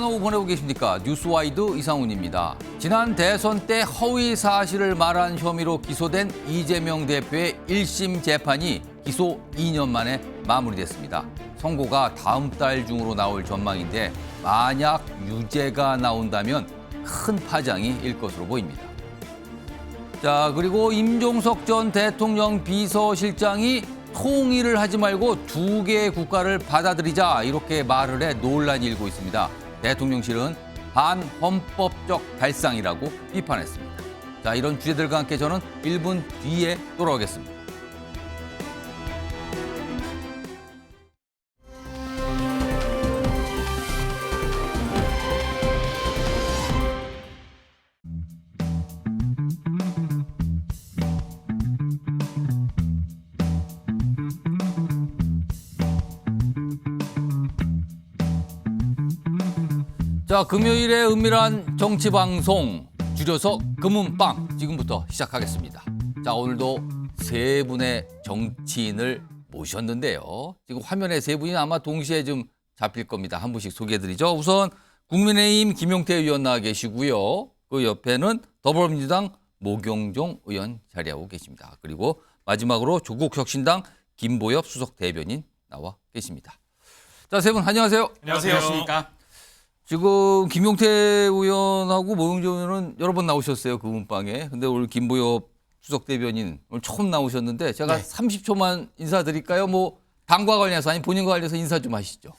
평안한 오후 보내고 계십니까? 뉴스와이드 이상훈입니다. 지난 대선 때 허위 사실을 말한 혐의로 기소된 이재명 대표의 1심 재판이 기소 2년 만에 마무리됐습니다. 선고가 다음 달 중으로 나올 전망인데 만약 유죄가 나온다면 큰 파장이 일 것으로 보입니다. 자, 그리고 임종석 전 대통령 비서실장이 통일을 하지 말고 두 개의 국가를 받아들이자 이렇게 말을 해 논란이 일고 있습니다. 대통령실은 반헌법적 발상이라고 비판했습니다. 자, 이런 주제들과 함께 저는 1분 뒤에 돌아오겠습니다. 자, 금요일의 은밀한 정치방송 줄여서 금은방 지금부터 시작하겠습니다. 자, 오늘도 세 분의 정치인을 모셨는데요. 지금 화면에 세 분이 아마 동시에 좀 잡힐 겁니다. 한 분씩 소개해드리죠. 우선 국민의힘 김용태 의원 나와 계시고요. 그 옆에는 더불어민주당 모경종 의원 자리하고 계십니다. 그리고 마지막으로 조국혁신당 김보엽 수석 대변인 나와 계십니다. 자, 세 분 안녕하세요. 안녕하십니까. 지금 김용태 의원하고 모경종 의원은 여러 번 나오셨어요. 금은방에. 근데 오늘 김보엽 수석 대변인 오늘 처음 나오셨는데 제가 30초만 인사드릴까요? 뭐 당과 관련해서 아니 본인과 관련해서 인사 좀 하시죠.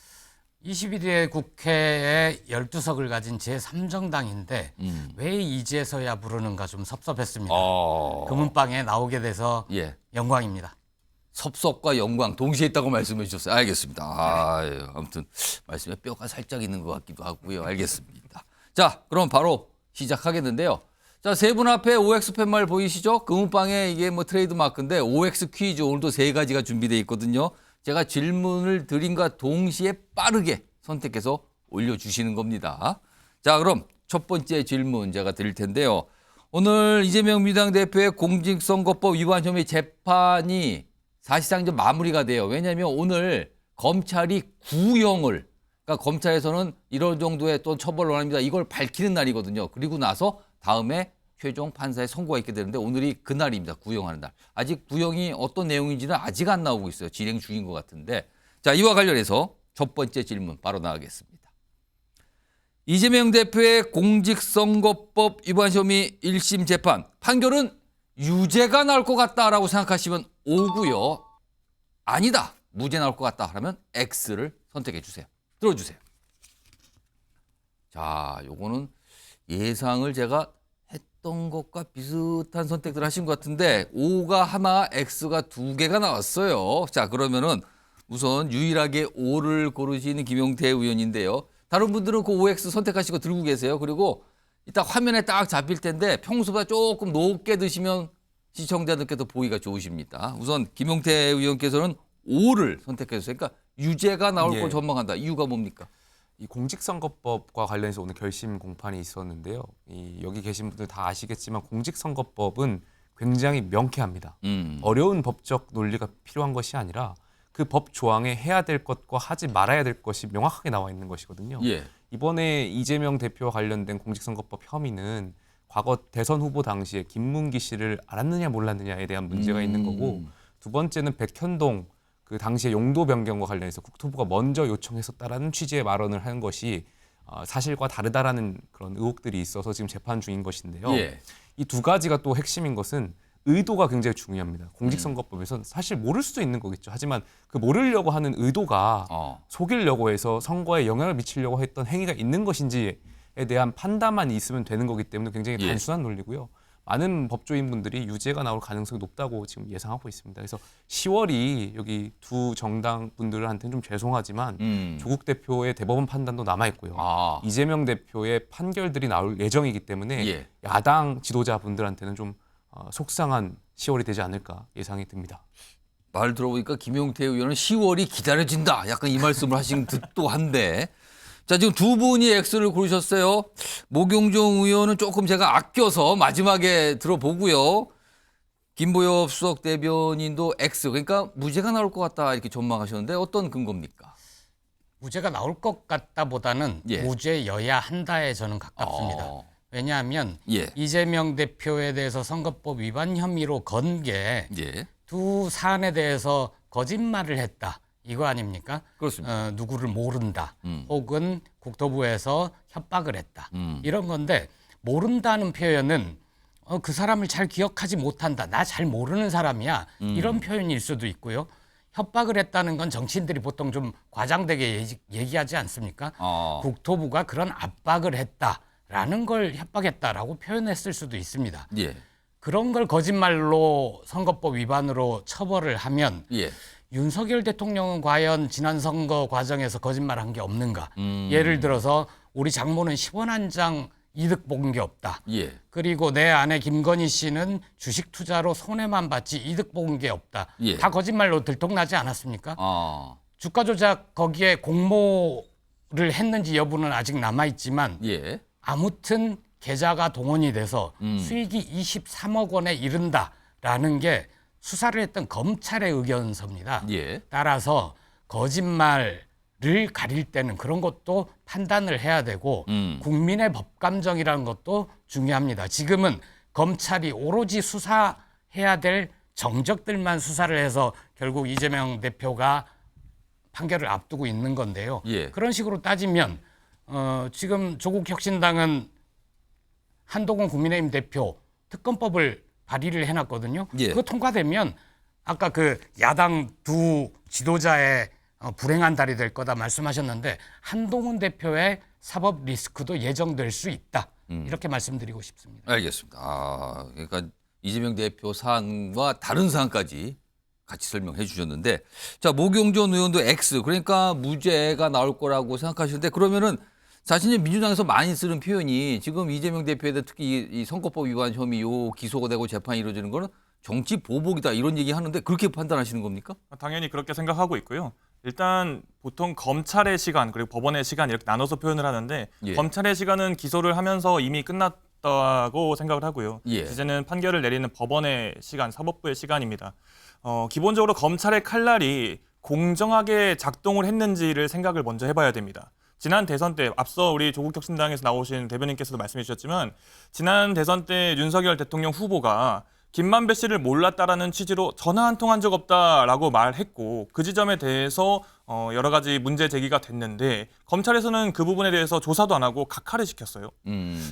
21대 국회에 12석을 가진 제3정당인데 왜 이제서야 부르는가 좀 섭섭했습니다. 금은방에 나오게 돼서 영광입니다. 섭섭과 영광 동시에 있다고 말씀해 주셨어요. 알겠습니다. 아무튼 말씀에 뼈가 살짝 있는 것 같기도 하고요. 알겠습니다. 자, 그럼 바로 시작하겠는데요. 자, 세 분 앞에 OX 팻말 보이시죠? 금은방에 이게 뭐 트레이드 마크인데 OX 퀴즈 오늘도 세 가지가 준비되어 있거든요. 제가 질문을 드림과 동시에 빠르게 선택해서 올려주시는 겁니다. 자, 그럼 첫 번째 질문 제가 드릴 텐데요. 오늘 이재명 민주당 대표의 공직선거법 위반 혐의 재판이 사실상 이제 마무리가 돼요. 왜냐하면 오늘 검찰이 구형을, 그러니까 검찰에서는 이런 정도의 또 처벌을 원합니다. 이걸 밝히는 날이거든요. 그리고 나서 다음에 최종 판사의 선고가 있게 되는데 오늘이 그날입니다. 구형하는 날. 아직 구형이 어떤 내용인지는 아직 안 나오고 있어요. 진행 중인 것 같은데. 자, 이와 관련해서 첫 번째 질문 바로 나가겠습니다. 이재명 대표의 공직선거법 위반 혐의 1심 재판 판결은 유죄가 나올 것 같다라고 생각하시면 O고요. 아니다. 무죄 나올 것 같다 하면 X를 선택해 주세요. 들어주세요. 자, 요거는 예상을 제가 했던 것과 비슷한 선택들 하신 것 같은데 O가 하나, X가 두 개가 나왔어요. 자, 그러면은 우선 유일하게 O를 고르시는 김용태 의원인데요. 다른 분들은 그 OX 선택하시고 들고 계세요. 그리고 이따 화면에 딱 잡힐 텐데 평소보다 조금 높게 드시면 시청자들께도 보기가 좋으십니다. 우선 김용태 의원께서는 O를 선택했어요. 그러니까 유죄가 나올 걸 전망한다. 이유가 뭡니까? 이 공직선거법과 관련해서 오늘 결심 공판이 있었는데요. 여기 계신 분들 다 아시겠지만 공직선거법은 굉장히 명쾌합니다. 어려운 법적 논리가 필요한 것이 아니라 그 법 조항에 해야 될 것과 하지 말아야 될 것이 명확하게 나와 있는 것이거든요. 이번에 이재명 대표와 관련된 공직선거법 혐의는 과거 대선 후보 당시에 김문기 씨를 알았느냐 몰랐느냐에 대한 문제가 있는 거고, 두 번째는 백현동 그 당시에 용도 변경과 관련해서 국토부가 먼저 요청했었다라는 취지의 발언을 한 것이 사실과 다르다라는 그런 의혹들이 있어서 지금 재판 중인 것인데요. 이 두 가지가 또 핵심인 것은 의도가 굉장히 중요합니다. 공직선거법에서는 사실 모를 수도 있는 거겠죠. 하지만 그 모르려고 하는 의도가 속이려고 해서 선거에 영향을 미치려고 했던 행위가 있는 것인지에 대한 판단만 있으면 되는 거기 때문에 굉장히 단순한 논리고요. 많은 법조인분들이 유죄가 나올 가능성이 높다고 지금 예상하고 있습니다. 그래서 10월이 여기 두 정당 분들한테는 좀 죄송하지만 조국 대표의 대법원 판단도 남아있고요. 이재명 대표의 판결들이 나올 예정이기 때문에 야당 지도자분들한테는 좀 속상한 10월이 되지 않을까 예상이 듭니다. 말 들어보니까 김용태 의원은 10월이 기다려진다. 약간 이 말씀을 하신 듯도 한데. 자, 지금 두 분이 X를 고르셨어요. 모경종 의원은 조금 제가 아껴서 마지막에 들어보고요. 김보엽 수석 대변인도 X, 그러니까 무죄가 나올 것 같다 이렇게 전망하셨는데 어떤 근거입니까? 무죄가 나올 것 같다보다는 예. 무죄여야 한다에 저는 가깝습니다. 왜냐하면 예. 이재명 대표에 대해서 선거법 위반 혐의로 건 게 두 예. 사안에 대해서 거짓말을 했다. 이거 아닙니까? 그렇습니다. 누구를 모른다. 혹은 국토부에서 협박을 했다. 이런 건데 모른다는 표현은 그 사람을 잘 기억하지 못한다. 나 잘 모르는 사람이야. 이런 표현일 수도 있고요. 협박을 했다는 건 정치인들이 보통 좀 과장되게 얘기하지 않습니까? 국토부가 그런 압박을 했다라는 걸 협박했다라고 표현했을 수도 있습니다. 예. 그런 걸 거짓말로 선거법 위반으로 처벌을 하면 예. 윤석열 대통령은 과연 지난 선거 과정에서 거짓말한 게 없는가? 예를 들어서 우리 장모는 10원 한 장 이득 본 게 없다. 예. 그리고 내 아내 김건희 씨는 주식 투자로 손해만 봤지 이득 본 게 없다. 예. 다 거짓말로 들통나지 않았습니까? 주가 조작 거기에 공모를 했는지 여부는 아직 남아 있지만 예. 아무튼 계좌가 동원이 돼서 수익이 23억 원에 이른다라는 게 수사를 했던 검찰의 의견서입니다. 예. 따라서 거짓말을 가릴 때는 그런 것도 판단을 해야 되고 국민의 법감정이라는 것도 중요합니다. 지금은 검찰이 오로지 수사해야 될 정적들만 수사를 해서 결국 이재명 대표가 판결을 앞두고 있는 건데요. 예. 그런 식으로 따지면 지금 조국 혁신당은 한동훈 국민의힘 대표 특검법을 발의를 해놨거든요. 예. 그거 통과되면 아까 그 야당 두 지도자의 불행한 달이 될 거다 말씀하셨는데 한동훈 대표의 사법 리스크도 예정될 수 있다. 이렇게 말씀드리고 싶습니다. 알겠습니다. 그러니까 이재명 대표 사안과 다른 사안까지 같이 설명해 주셨는데, 자, 모경존 의원도 X, 그러니까 무죄가 나올 거라고 생각하시는데, 그러면은 자신이 민주당에서 많이 쓰는 표현이 지금 이재명 대표에 대해 특히 이 선거법 위반 혐의요 기소가 되고 재판이 이루어지는 거는 정치 보복이다 이런 얘기 하는데 그렇게 판단하시는 겁니까? 당연히 그렇게 생각하고 있고요. 일단 보통 검찰의 시간 그리고 법원의 시간 이렇게 나눠서 표현을 하는데 예. 검찰의 시간은 기소를 하면서 이미 끝났다고 생각을 하고요. 예. 이제는 판결을 내리는 법원의 시간, 사법부의 시간입니다. 기본적으로 검찰의 칼날이 공정하게 작동을 했는지를 생각을 먼저 해봐야 됩니다. 지난 대선 때 앞서 우리 조국혁신당에서 나오신 대변인께서도 말씀해 주셨지만 지난 대선 때 윤석열 대통령 후보가 김만배 씨를 몰랐다라는 취지로 전화 한 통 한 적 없다라고 말했고 그 지점에 대해서 여러 가지 문제 제기가 됐는데 검찰에서는 그 부분에 대해서 조사도 안 하고 각하를 시켰어요.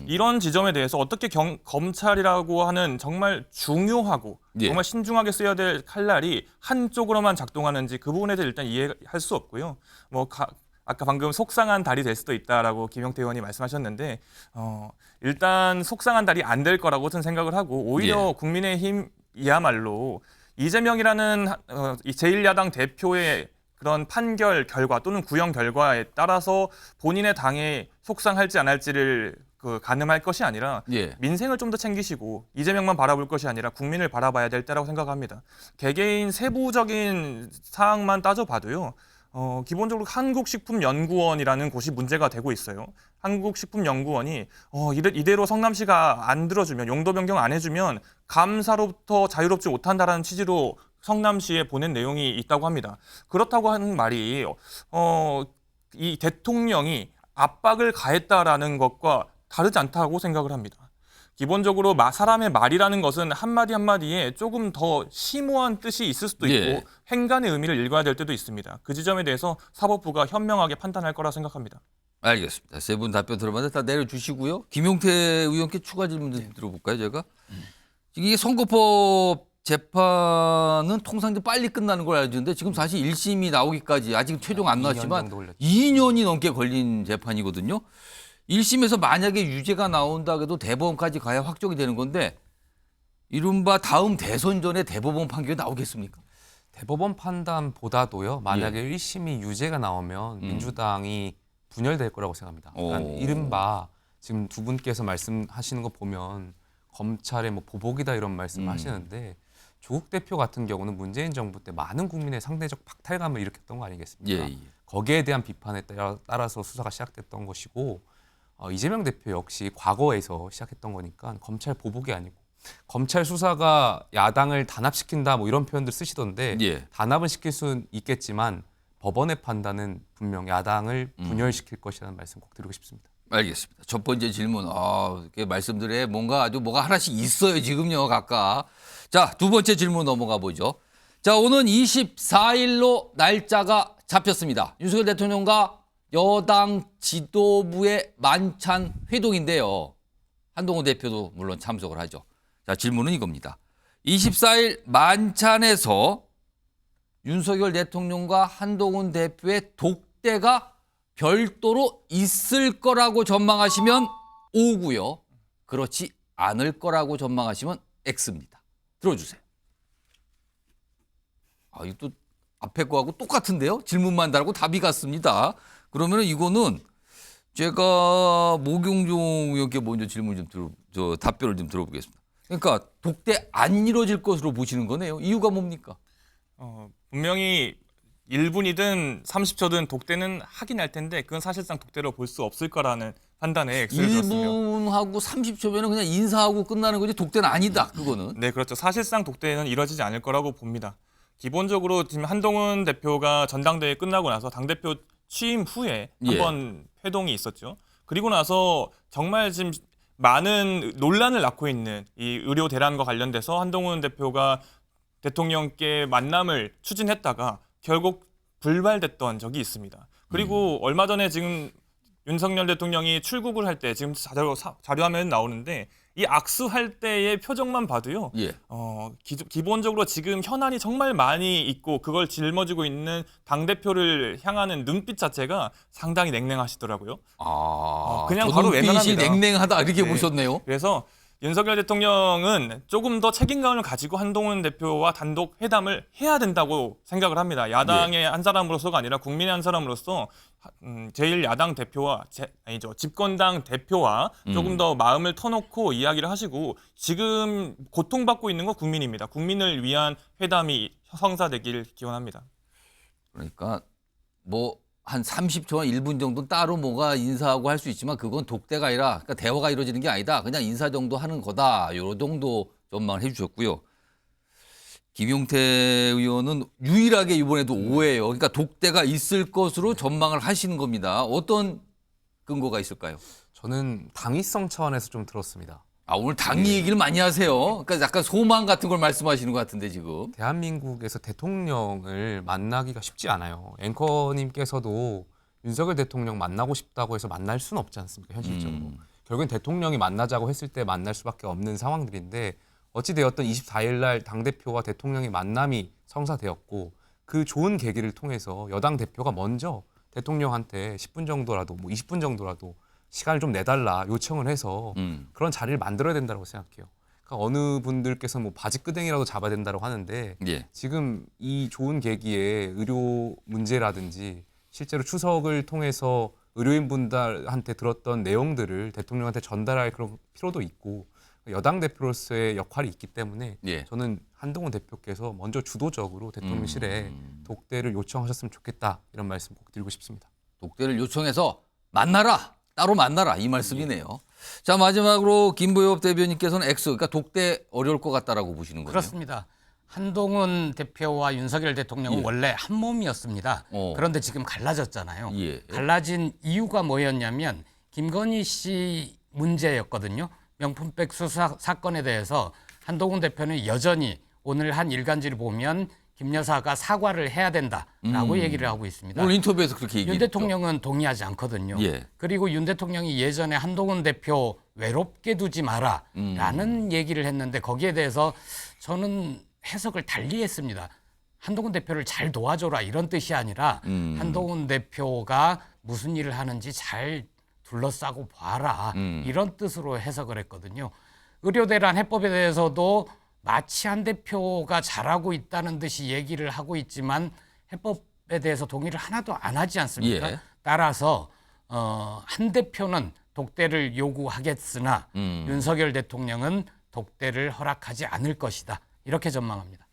이런 지점에 대해서 어떻게 검찰이라고 하는 정말 중요하고 예. 정말 신중하게 써야 될 칼날이 한쪽으로만 작동하는지 그 부분에 대해 일단 이해할 수 없고요. 아까 방금 속상한 달이 될 수도 있다라고 김용태 의원이 말씀하셨는데 일단 속상한 달이 안 될 거라고 저는 생각을 하고 오히려 예. 국민의힘이야말로 이재명이라는 제1야당 대표의 그런 판결 결과 또는 구형 결과에 따라서 본인의 당에 속상할지 안 할지를 가늠할 것이 아니라 예. 민생을 좀 더 챙기시고 이재명만 바라볼 것이 아니라 국민을 바라봐야 될 때라고 생각합니다. 개개인 세부적인 사항만 따져봐도요. 기본적으로 한국식품연구원이라는 곳이 문제가 되고 있어요. 한국식품연구원이 이대로 성남시가 안 들어주면 용도 변경 안 해주면 감사로부터 자유롭지 못한다라는 취지로 성남시에 보낸 내용이 있다고 합니다. 그렇다고 하는 말이 이 대통령이 압박을 가했다라는 것과 다르지 않다고 생각을 합니다. 기본적으로 사람의 말이라는 것은 한마디 한마디에 조금 더 심오한 뜻이 있을 수도 있고 예. 행간의 의미를 읽어야 될 때도 있습니다. 그 지점에 대해서 사법부가 현명하게 판단할 거라 생각합니다. 알겠습니다. 세 분 답변 들어봤는데 다 내려주시고요. 김용태 의원께 추가 질문 좀 들어볼까요, 제가? 이게 선거법 재판은 통상 빨리 끝나는 걸 알았는데 지금 사실 1심이 나오기까지 아직 최종 안 2년 나왔지만 정도 걸렸죠. 2년이 넘게 걸린 재판이거든요. 1심에서 만약에 유죄가 나온다 해도 대법원까지 가야 확정이 되는 건데 이른바 다음 대선 전에 대법원 판결이 나오겠습니까? 대법원 판단보다도요. 만약에 1심이 유죄가 나오면 민주당이 분열될 거라고 생각합니다. 그러니까 이른바 지금 두 분께서 말씀하시는 거 보면 검찰의 보복이다 이런 말씀을 하시는데 조국 대표 같은 경우는 문재인 정부 때 많은 국민의 상대적 박탈감을 일으켰던 거 아니겠습니까? 예. 거기에 대한 비판에 따라서 수사가 시작됐던 것이고 이재명 대표 역시 과거에서 시작했던 거니까 검찰 보복이 아니고 검찰 수사가 야당을 단합시킨다 이런 표현들 쓰시던데 예. 단합은 시킬 수는 있겠지만 법원의 판단은 분명 야당을 분열시킬 것이라는 말씀 꼭 드리고 싶습니다. 알겠습니다. 첫 번째 질문. 이렇게 말씀들에 뭐가 하나씩 있어요, 지금요, 각각. 자, 두 번째 질문 넘어가 보죠. 자, 오는 24일로 날짜가 잡혔습니다. 윤석열 대통령과 여당 지도부의 만찬 회동인데요. 한동훈 대표도 물론 참석을 하죠. 자, 질문은 이겁니다. 24일 만찬에서 윤석열 대통령과 한동훈 대표의 독대가 별도로 있을 거라고 전망하시면 O고요. 그렇지 않을 거라고 전망하시면 X입니다. 들어주세요. 이거 또 앞에 거하고 똑같은데요? 질문만 다르고 답이 같습니다. 그러면 이거는 제가 모경종 의원께 먼저 질문 답변을 좀 들어보겠습니다. 그러니까 독대 안 이루어질 것으로 보시는 거네요. 이유가 뭡니까? 분명히 1분이든 30초든 독대는 하긴 할 텐데 그건 사실상 독대로 볼 수 없을 거라는 판단에 X를 줬습니다. 1분하고 30초면 그냥 인사하고 끝나는 거지 독대는 아니다. 그거는. 네, 그렇죠. 사실상 독대는 이루어지지 않을 거라고 봅니다. 기본적으로 지금 한동훈 대표가 전당대회 끝나고 나서 당대표 취임 후에 한번 회동이 있었죠. 그리고 나서 정말 지금 많은 논란을 낳고 있는 이 의료 대란과 관련돼서 한동훈 대표가 대통령께 만남을 추진했다가 결국 불발됐던 적이 있습니다. 그리고 얼마 전에 지금 윤석열 대통령이 출국을 할 때 지금 자료화면 나오는데 이 악수할 때의 표정만 봐도요. 예. 기본적으로 지금 현안이 정말 많이 있고 그걸 짊어지고 있는 당대표를 향하는 눈빛 자체가 상당히 냉랭하시더라고요. 그냥 저 바로 눈빛이 외면합니다. 냉랭하다 이렇게 네. 보셨네요. 그래서 윤석열 대통령은 조금 더 책임감을 가지고 한동훈 대표와 단독 회담을 해야 된다고 생각을 합니다. 야당의 한 사람으로서가 아니라 국민의 한 사람으로서 제1야당 대표와 집권당 대표와 조금 더 마음을 터놓고 이야기를 하시고 지금 고통받고 있는 건 국민입니다. 국민을 위한 회담이 성사되길 기원합니다. 그러니까 뭐 한 30초나 1분 정도 따로 뭐가 인사하고 할 수 있지만 그건 독대가 아니라 그러니까 대화가 이루어지는 게 아니다. 그냥 인사 정도 하는 거다. 요 정도 전망을 해 주셨고요. 김용태 의원은 유일하게 이번에도 오해예요. 그러니까 독대가 있을 것으로 전망을 하시는 겁니다. 어떤 근거가 있을까요? 저는 당위성 차원에서 좀 들었습니다. 오늘 당 얘기를 많이 하세요. 그러니까 약간 소망 같은 걸 말씀하시는 것 같은데 지금. 대한민국에서 대통령을 만나기가 쉽지 않아요. 앵커님께서도 윤석열 대통령 만나고 싶다고 해서 만날 수는 없지 않습니까? 현실적으로. 결국엔 대통령이 만나자고 했을 때 만날 수밖에 없는 상황들인데 어찌되었든 24일 날 당대표와 대통령의 만남이 성사되었고 그 좋은 계기를 통해서 여당 대표가 먼저 대통령한테 10분 정도라도 뭐 20분 정도라도 시간을 좀 내달라 요청을 해서 그런 자리를 만들어야 된다고 생각해요. 그러니까 어느 분들께서 뭐 바지끄댕이라도 잡아야 된다고 하는데 예. 지금 이 좋은 계기에 의료 문제라든지 실제로 추석을 통해서 의료인분들한테 들었던 내용들을 대통령한테 전달할 그런 필요도 있고 여당 대표로서의 역할이 있기 때문에 예. 저는 한동훈 대표께서 먼저 주도적으로 대통령실에 독대를 요청하셨으면 좋겠다 이런 말씀 꼭 드리고 싶습니다. 독대를 요청해서 만나라. 따로 만나라. 이 말씀이네요. 자, 마지막으로 김보엽 대변인께서는 X. 그러니까 독대 어려울 것 같다라고 보시는 거예요. 그렇습니다. 한동훈 대표와 윤석열 대통령은 예. 원래 한 몸이었습니다. 그런데 지금 갈라졌잖아요. 예. 갈라진 이유가 뭐였냐면 김건희 씨 문제였거든요. 명품백 수사 사건에 대해서 한동훈 대표는 여전히 오늘 한 일간지를 보면 김 여사가 사과를 해야 된다라고 얘기를 하고 있습니다. 오늘 인터뷰에서 그렇게 윤 얘기했죠. 대통령은 동의하지 않거든요. 예. 그리고 윤 대통령이 예전에 한동훈 대표 외롭게 두지 마라라는 얘기를 했는데 거기에 대해서 저는 해석을 달리 했습니다. 한동훈 대표를 잘 도와줘라 이런 뜻이 아니라 한동훈 대표가 무슨 일을 하는지 잘 둘러싸고 봐라 이런 뜻으로 해석을 했거든요. 의료대란 해법에 대해서도 마치 한 대표가 잘하고 있다는 듯이 얘기를 하고 있지만 해법에 대해서 동의를 하나도 안 하지 않습니까? 예. 따라서 한 대표는 독대를 요구하겠으나 윤석열 대통령은 독대를 허락하지 않을 것이다. 이렇게 전망합니다.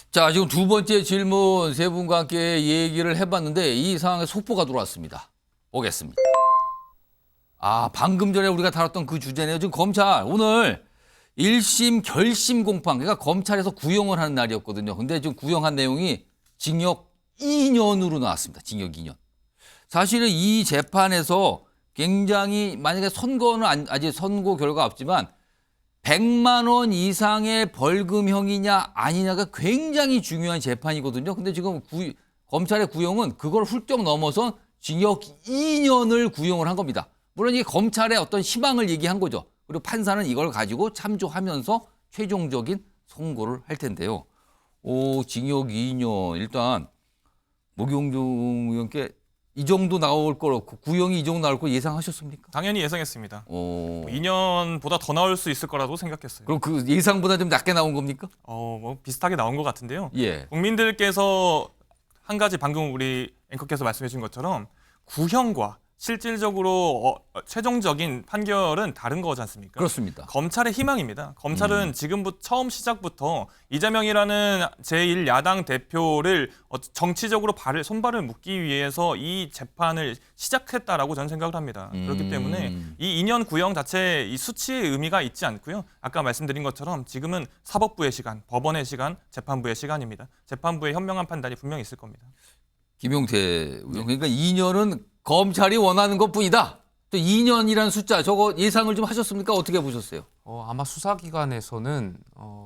자, 지금 두 번째 질문 세 분과 함께 얘기를 해봤는데 이 상황에 속보가 들어왔습니다. 보겠습니다. 방금 전에 우리가 다뤘던 그 주제네요. 지금 검찰 오늘 1심 결심 공판, 그러니까 검찰에서 구형을 하는 날이었거든요. 근데 지금 구형한 내용이 징역 2년으로 나왔습니다. 징역 2년. 사실은 이 재판에서 굉장히 만약에 선고는 아직 선고 결과 없지만 100만 원 이상의 벌금형이냐 아니냐가 굉장히 중요한 재판이거든요. 근데 지금 검찰의 구형은 그걸 훌쩍 넘어서 징역 2년을 구형을 한 겁니다. 물론 이게 검찰의 어떤 희망을 얘기한 거죠. 그리고 판사는 이걸 가지고 참조하면서 최종적인 선고를 할 텐데요. 징역 2년. 일단 목용종 의원께 이 정도 나올 거로 구형이 이 정도 나올 거 예상하셨습니까? 당연히 예상했습니다. 2년보다 더 나올 수 있을 거라고 생각했어요. 그럼 그 예상보다 좀 낮게 나온 겁니까? 뭐 비슷하게 나온 것 같은데요. 예. 국민들께서 한 가지 방금 우리 앵커께서 말씀해 주신 것처럼 구형과 실질적으로 최종적인 판결은 다른 거지 않습니까? 그렇습니다. 검찰의 희망입니다. 검찰은 지금부터 처음 시작부터 이재명이라는 제1야당 대표를 정치적으로 손발을 묶기 위해서 이 재판을 시작했다라고 저는 생각을 합니다. 그렇기 때문에 이 2년 구형 자체에 이 수치의 의미가 있지 않고요. 아까 말씀드린 것처럼 지금은 사법부의 시간, 법원의 시간, 재판부의 시간입니다. 재판부의 현명한 판단이 분명히 있을 겁니다. 김용태 의원. 그러니까 2년은 검찰이 원하는 것뿐이다. 또 2년이라는 숫자 저거 예상을 좀 하셨습니까? 어떻게 보셨어요? 아마 수사기관에서는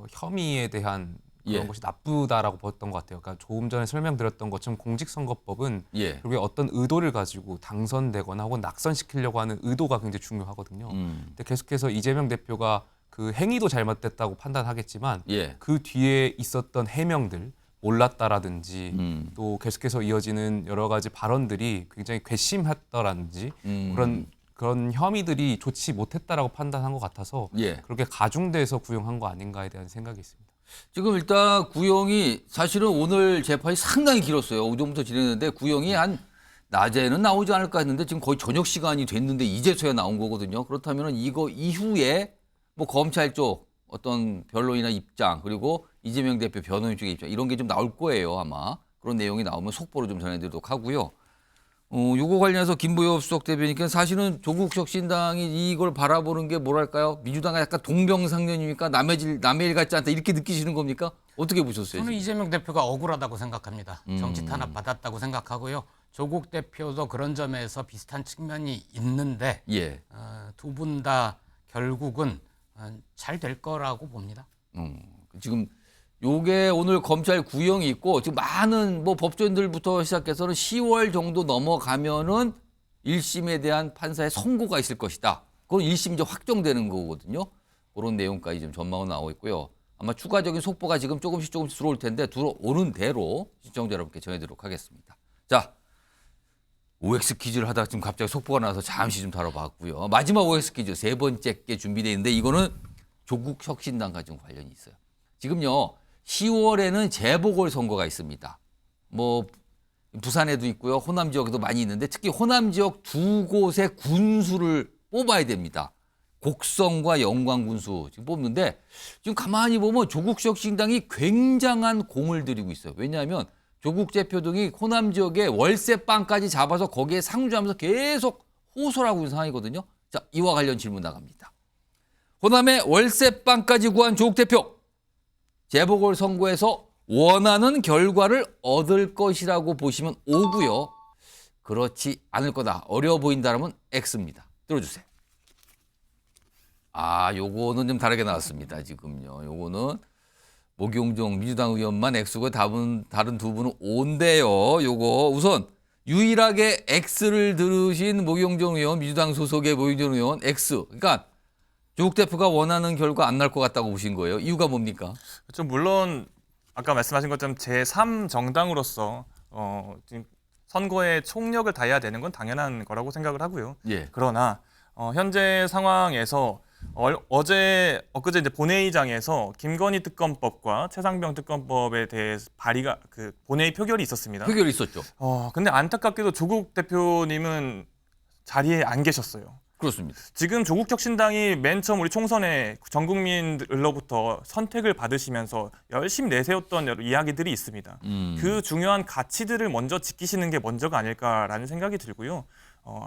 혐의에 대한 그런 예. 것이 나쁘다라고 봤던 것 같아요. 그러니까 조금 전에 설명드렸던 것처럼 공직선거법은 예. 결국에 어떤 의도를 가지고 당선되거나 혹은 낙선시키려고 하는 의도가 굉장히 중요하거든요. 근데 계속해서 이재명 대표가 그 행위도 잘못됐다고 판단하겠지만 예. 그 뒤에 있었던 해명들 몰랐다라든지 또 계속해서 이어지는 여러 가지 발언들이 굉장히 괘씸했다라든지 그런 혐의들이 좋지 못했다라고 판단한 것 같아서 예. 그렇게 가중돼서 구형한 거 아닌가에 대한 생각이 있습니다. 지금 일단 구형이 사실은 오늘 재판이 상당히 길었어요. 오전부터 진행했는데 구형이 한 낮에는 나오지 않을까 했는데 지금 거의 저녁 시간이 됐는데 이제서야 나온 거거든요. 그렇다면 이거 이후에 뭐 검찰 쪽 어떤 변론이나 입장 그리고 이재명 대표 변호인 쪽의 입장 이런 게 좀 나올 거예요 아마. 그런 내용이 나오면 속보로 좀 전해드리도록 하고요. 요거 관련해서 김부엽 수석 대변인께서 사실은 조국 혁신당이 이걸 바라보는 게 뭐랄까요? 민주당과 약간 동병상련이니까 남의 일 같지 않다 이렇게 느끼시는 겁니까? 어떻게 보셨어요? 저는 지금? 이재명 대표가 억울하다고 생각합니다. 정치 탄압 받았다고 생각하고요. 조국 대표도 그런 점에서 비슷한 측면이 있는데 예. 두 분 다 결국은 잘 될 거라고 봅니다. 지금 요게 오늘 검찰 구형이 있고 지금 많은 뭐 법조인들부터 시작해서는 10월 정도 넘어가면은 1심에 대한 판사의 선고가 있을 것이다. 그건 1심 이제 확정되는 거거든요. 그런 내용까지 좀 전망은 나오고 있고요. 아마 추가적인 속보가 지금 조금씩 들어올 텐데 들어오는 대로 시청자 여러분께 전해드리도록 하겠습니다. 자, OX 퀴즈를 하다가 지금 갑자기 속보가 나와서 잠시 좀 다뤄봤고요. 마지막 OX 퀴즈 세 번째 게 준비되어 있는데 이거는 조국 혁신당과 좀 관련이 있어요. 지금요 10월에는 재보궐선거가 있습니다. 뭐 부산에도 있고요. 호남 지역에도 많이 있는데 특히 호남 지역 두 곳의 군수를 뽑아야 됩니다. 곡성과 영광 군수 지금 뽑는데 지금 가만히 보면 조국 혁신당이 굉장한 공을 들이고 있어요. 왜냐하면 조국 대표 등이 호남 지역에 월세방까지 잡아서 거기에 상주하면서 계속 호소를 하고 있는 상황이거든요. 자, 이와 관련 질문 나갑니다. 호남에 월세방까지 구한 조국 대표. 재보궐선거에서 원하는 결과를 얻을 것이라고 보시면 O고요. 그렇지 않을 거다. 어려워 보인다라면 X입니다. 들어주세요. 요거는 좀 다르게 나왔습니다. 지금요. 요거는 목용종 민주당 의원만 X고 다른 두 분은 O인데요. 요거 우선 유일하게 X를 들으신 목용종 의원, 민주당 소속의 목용종 의원 X. 그러니까 조국 대표가 원하는 결과 안 날 것 같다고 보신 거예요. 이유가 뭡니까? 좀 물론 아까 말씀하신 것처럼 제3정당으로서 지금 선거에 총력을 다해야 되는 건 당연한 거라고 생각을 하고요. 예. 그러나 현재 상황에서 엊그제 이제 본회의장에서 김건희 특검법과 최상병 특검법에 대해서 발의가 본회의 표결이 있었습니다. 표결이 있었죠. 근데 안타깝게도 조국 대표님은 자리에 안 계셨어요. 그렇습니다. 지금 조국 혁신당이 맨 처음 우리 총선에 전 국민들로부터 선택을 받으시면서 열심히 내세웠던 여러 이야기들이 있습니다. 그 중요한 가치들을 먼저 지키시는 게 먼저가 아닐까라는 생각이 들고요.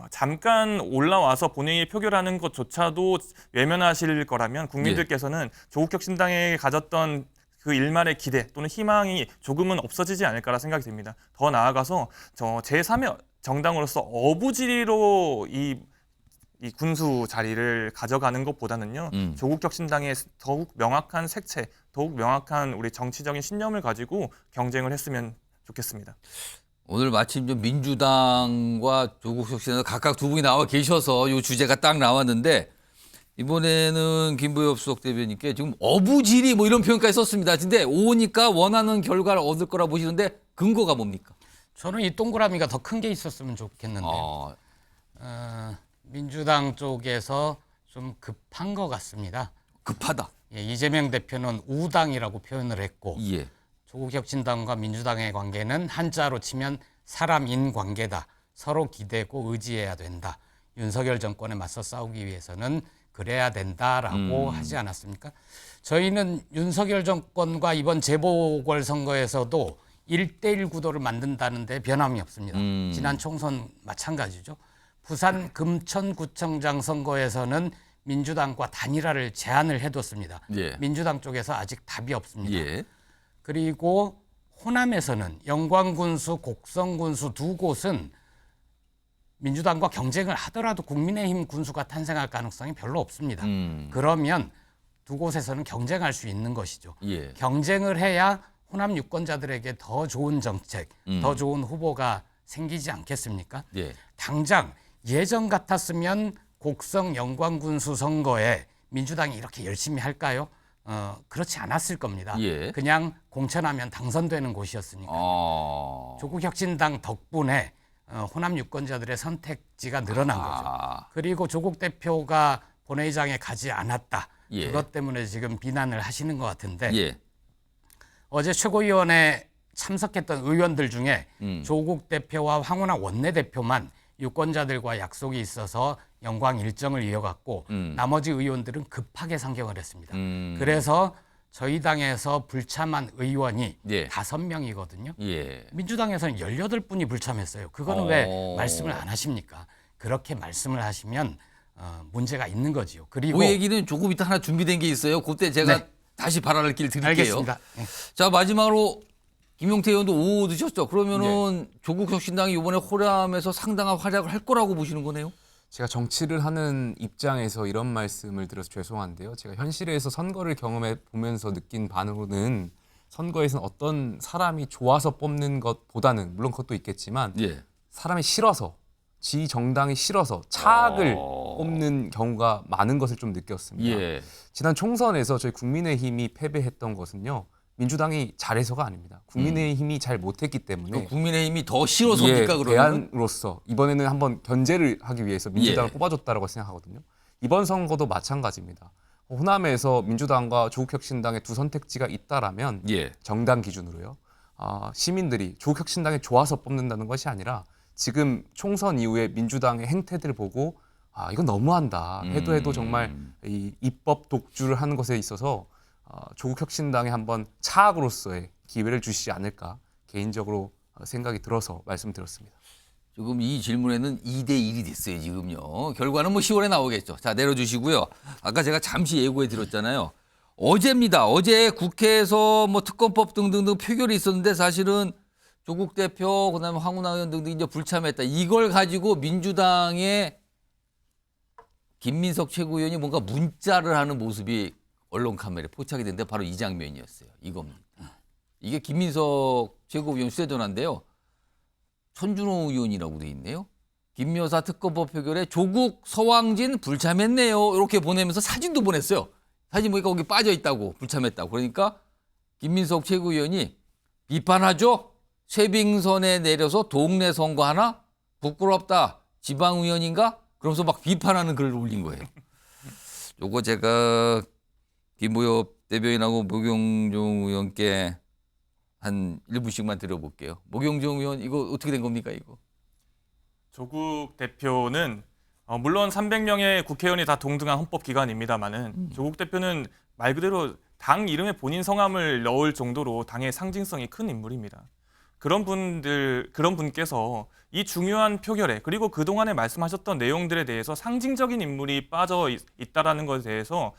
잠깐 올라와서 본회의에 표결하는 것조차도 외면하실 거라면 국민들께서는 조국 혁신당에 가졌던 그 일말의 기대 또는 희망이 조금은 없어지지 않을까라 생각이 듭니다. 더 나아가서 제3의 정당으로서 어부지리로 이 군수 자리를 가져가는 것보다는요. 조국 혁신당의 더욱 명확한 색채, 더욱 명확한 우리 정치적인 신념을 가지고 경쟁을 했으면 좋겠습니다. 오늘 마침 좀 민주당과 조국 혁신당 각각 두 분이 나와 계셔서 이 주제가 딱 나왔는데 이번에는 김부엽 수석 대변인께 지금 어부지리 뭐 이런 표현까지 썼습니다. 근데 오니까 원하는 결과를 얻을 거라 보시는데 근거가 뭡니까? 저는 이 동그라미가 더 큰 게 있었으면 좋겠는데 민주당 쪽에서 좀 급한 것 같습니다. 급하다. 예, 이재명 대표는 우당이라고 표현을 했고 예. 조국 혁신당과 민주당의 관계는 한자로 치면 사람인 관계다. 서로 기대고 의지해야 된다. 윤석열 정권에 맞서 싸우기 위해서는 그래야 된다라고 하지 않았습니까? 저희는 윤석열 정권과 이번 재보궐선거에서도 1대1 구도를 만든다는데 변함이 없습니다. 지난 총선 마찬가지죠. 부산 금천구청장 선거에서는 민주당과 단일화를 제안을 해뒀습니다. 예. 민주당 쪽에서 아직 답이 없습니다. 예. 그리고 호남에서는 영광군수, 곡성군수 두 곳은 민주당과 경쟁을 하더라도 국민의힘 군수가 탄생할 가능성이 별로 없습니다. 그러면 두 곳에서는 경쟁할 수 있는 것이죠. 예. 경쟁을 해야 호남 유권자들에게 더 좋은 정책, 더 좋은 후보가 생기지 않겠습니까? 예. 당장 예전 같았으면 곡성 영광군수 선거에 민주당이 이렇게 열심히 할까요? 그렇지 않았을 겁니다. 예. 그냥 공천하면 당선되는 곳이었으니까. 조국 혁신당 덕분에 호남 유권자들의 선택지가 늘어난 거죠. 그리고 조국 대표가 본회의장에 가지 않았다. 예. 그것 때문에 지금 비난을 하시는 것 같은데 예. 어제 최고위원회 참석했던 의원들 중에 조국 대표와 황운하 원내대표만 유권자들과 약속이 있어서 영광 일정을 이어갔고 나머지 의원들은 급하게 상경을 했습니다. 그래서 저희 당에서 불참한 의원이 예. 5명이거든요. 예. 민주당에서는 18분이 불참했어요. 그거는 왜 말씀을 안 하십니까? 그렇게 말씀을 하시면 문제가 있는 거지요. 그리고 그 얘기는 조금 이따 하나 준비된 게 있어요. 그때 제가 네. 다시 발언할 길 드릴게요. 알겠습니다. 네. 자, 마지막으로 김용태 의원도 오 드셨죠. 그러면은 조국 혁신당이 이번에 호남에서 상당한 활약을 할 거라고 보시는 거네요. 제가 정치를 하는 입장에서 이런 말씀을 드려서 죄송한데요. 제가 현실에서 선거를 경험해 보면서 느낀 바로는 선거에서는 어떤 사람이 좋아서 뽑는 것보다는 물론 그것도 있겠지만 예. 사람이 싫어서 지 정당이 싫어서 차악을 뽑는 경우가 많은 것을 좀 느꼈습니다. 예. 지난 총선에서 저희 국민의힘이 패배했던 것은요. 민주당이 잘해서가 아닙니다. 국민의힘이 잘 못했기 때문에 국민의힘이 더 싫어서입니까 그러면? 대안으로서 이번에는 한번 견제를 하기 위해서 민주당을 뽑아줬다라고 생각하거든요. 이번 선거도 마찬가지입니다. 호남에서 민주당과 조국혁신당의 두 선택지가 있다라면 예. 정당 기준으로요. 시민들이 조국혁신당이 좋아서 뽑는다는 것이 아니라 지금 총선 이후에 민주당의 행태들을 보고 이건 너무한다. 해도 정말 이 입법 독주를 하는 것에 있어서 조국 혁신당에 한번 차악으로서의 기회를 주시지 않을까 개인적으로 생각이 들어서 말씀드렸습니다. 지금 이 질문에는 2대1이 됐어요, 지금요. 결과는 뭐 10월에 나오겠죠. 자, 내려주시고요. 아까 제가 잠시 예고해 드렸잖아요. 어제입니다. 어제 국회에서 뭐 특검법 등등등 표결이 있었는데 사실은 조국 대표, 그다음에 황운하 의원 등등 이제 불참했다. 이걸 가지고 민주당의 김민석 최고위원이 뭔가 문자를 하는 모습이 언론 카메라에 포착이 됐는데 바로 이 장면이었어요. 이겁니다. 이게 김민석 최고위원 휴대전화인데요. 천준호 의원이라고 돼 있네요. 김여사 특검법 표결에 조국, 서왕진 불참했네요. 이렇게 보내면서 사진도 보냈어요. 사진 보니까 거기 빠져 있다고, 불참했다고. 그러니까 김민석 최고위원이 비판하죠. 쇠빙선에 내려서 동네 선거하나? 부끄럽다. 지방의원인가? 그러면서 막 비판하는 글을 올린 거예요. 요거 제가 김부엽 대변인하고 모경종 의원께 한 1분씩만 드려볼게요. 모경종 의원 이거 어떻게 된 겁니까 이거? 조국 대표는 물론 300명의 국회의원이 다 동등한 헌법기관입니다만은 조국 대표는 말 그대로 당 이름에 본인 성함을 넣을 정도로 당의 상징성이 큰 인물입니다. 그런 분께서 이 중요한 표결에 그리고 그동안에 말씀하셨던 내용들에 대해서 상징적인 인물이 빠져 있다라는 것에 대해서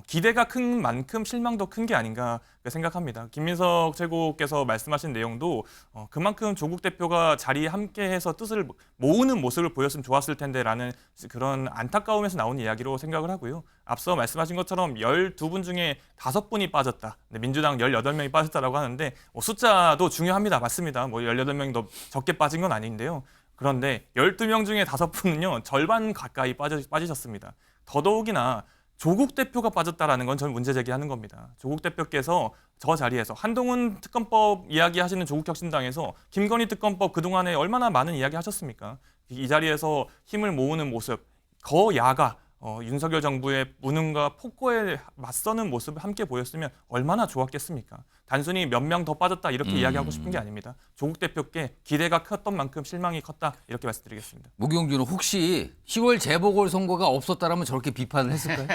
기대가 큰 만큼 실망도 큰 게 아닌가 생각합니다. 김민석 최고께서 말씀하신 내용도 그만큼 조국 대표가 자리에 함께해서 뜻을 모으는 모습을 보였으면 좋았을 텐데라는 그런 안타까움에서 나온 이야기로 생각을 하고요. 앞서 말씀하신 것처럼 12분 중에 5분이 빠졌다. 민주당 18명이 빠졌다라고 하는데 숫자도 중요합니다. 맞습니다. 뭐 18명이 더 적게 빠진 건 아닌데요. 그런데 12명 중에 5분은요. 절반 가까이 빠지셨습니다. 더더욱이나 조국 대표가 빠졌다라는 건 저는 문제 제기하는 겁니다. 조국 대표께서 저 자리에서 한동훈 특검법 이야기하시는 조국혁신당에서 김건희 특검법 그동안에 얼마나 많은 이야기 하셨습니까? 이 자리에서 힘을 모으는 모습, 거야가 윤석열 정부의 무능과 폭거에 맞서는 모습을 함께 보였으면 얼마나 좋았겠습니까? 단순히 몇 명 더 빠졌다 이렇게 이야기하고 싶은 게 아닙니다. 조국 대표께 기대가 컸던 만큼 실망이 컸다 이렇게 말씀드리겠습니다. 무경준은 혹시 10월 재보궐선거가 없었다라면 저렇게 비판을 했을까요?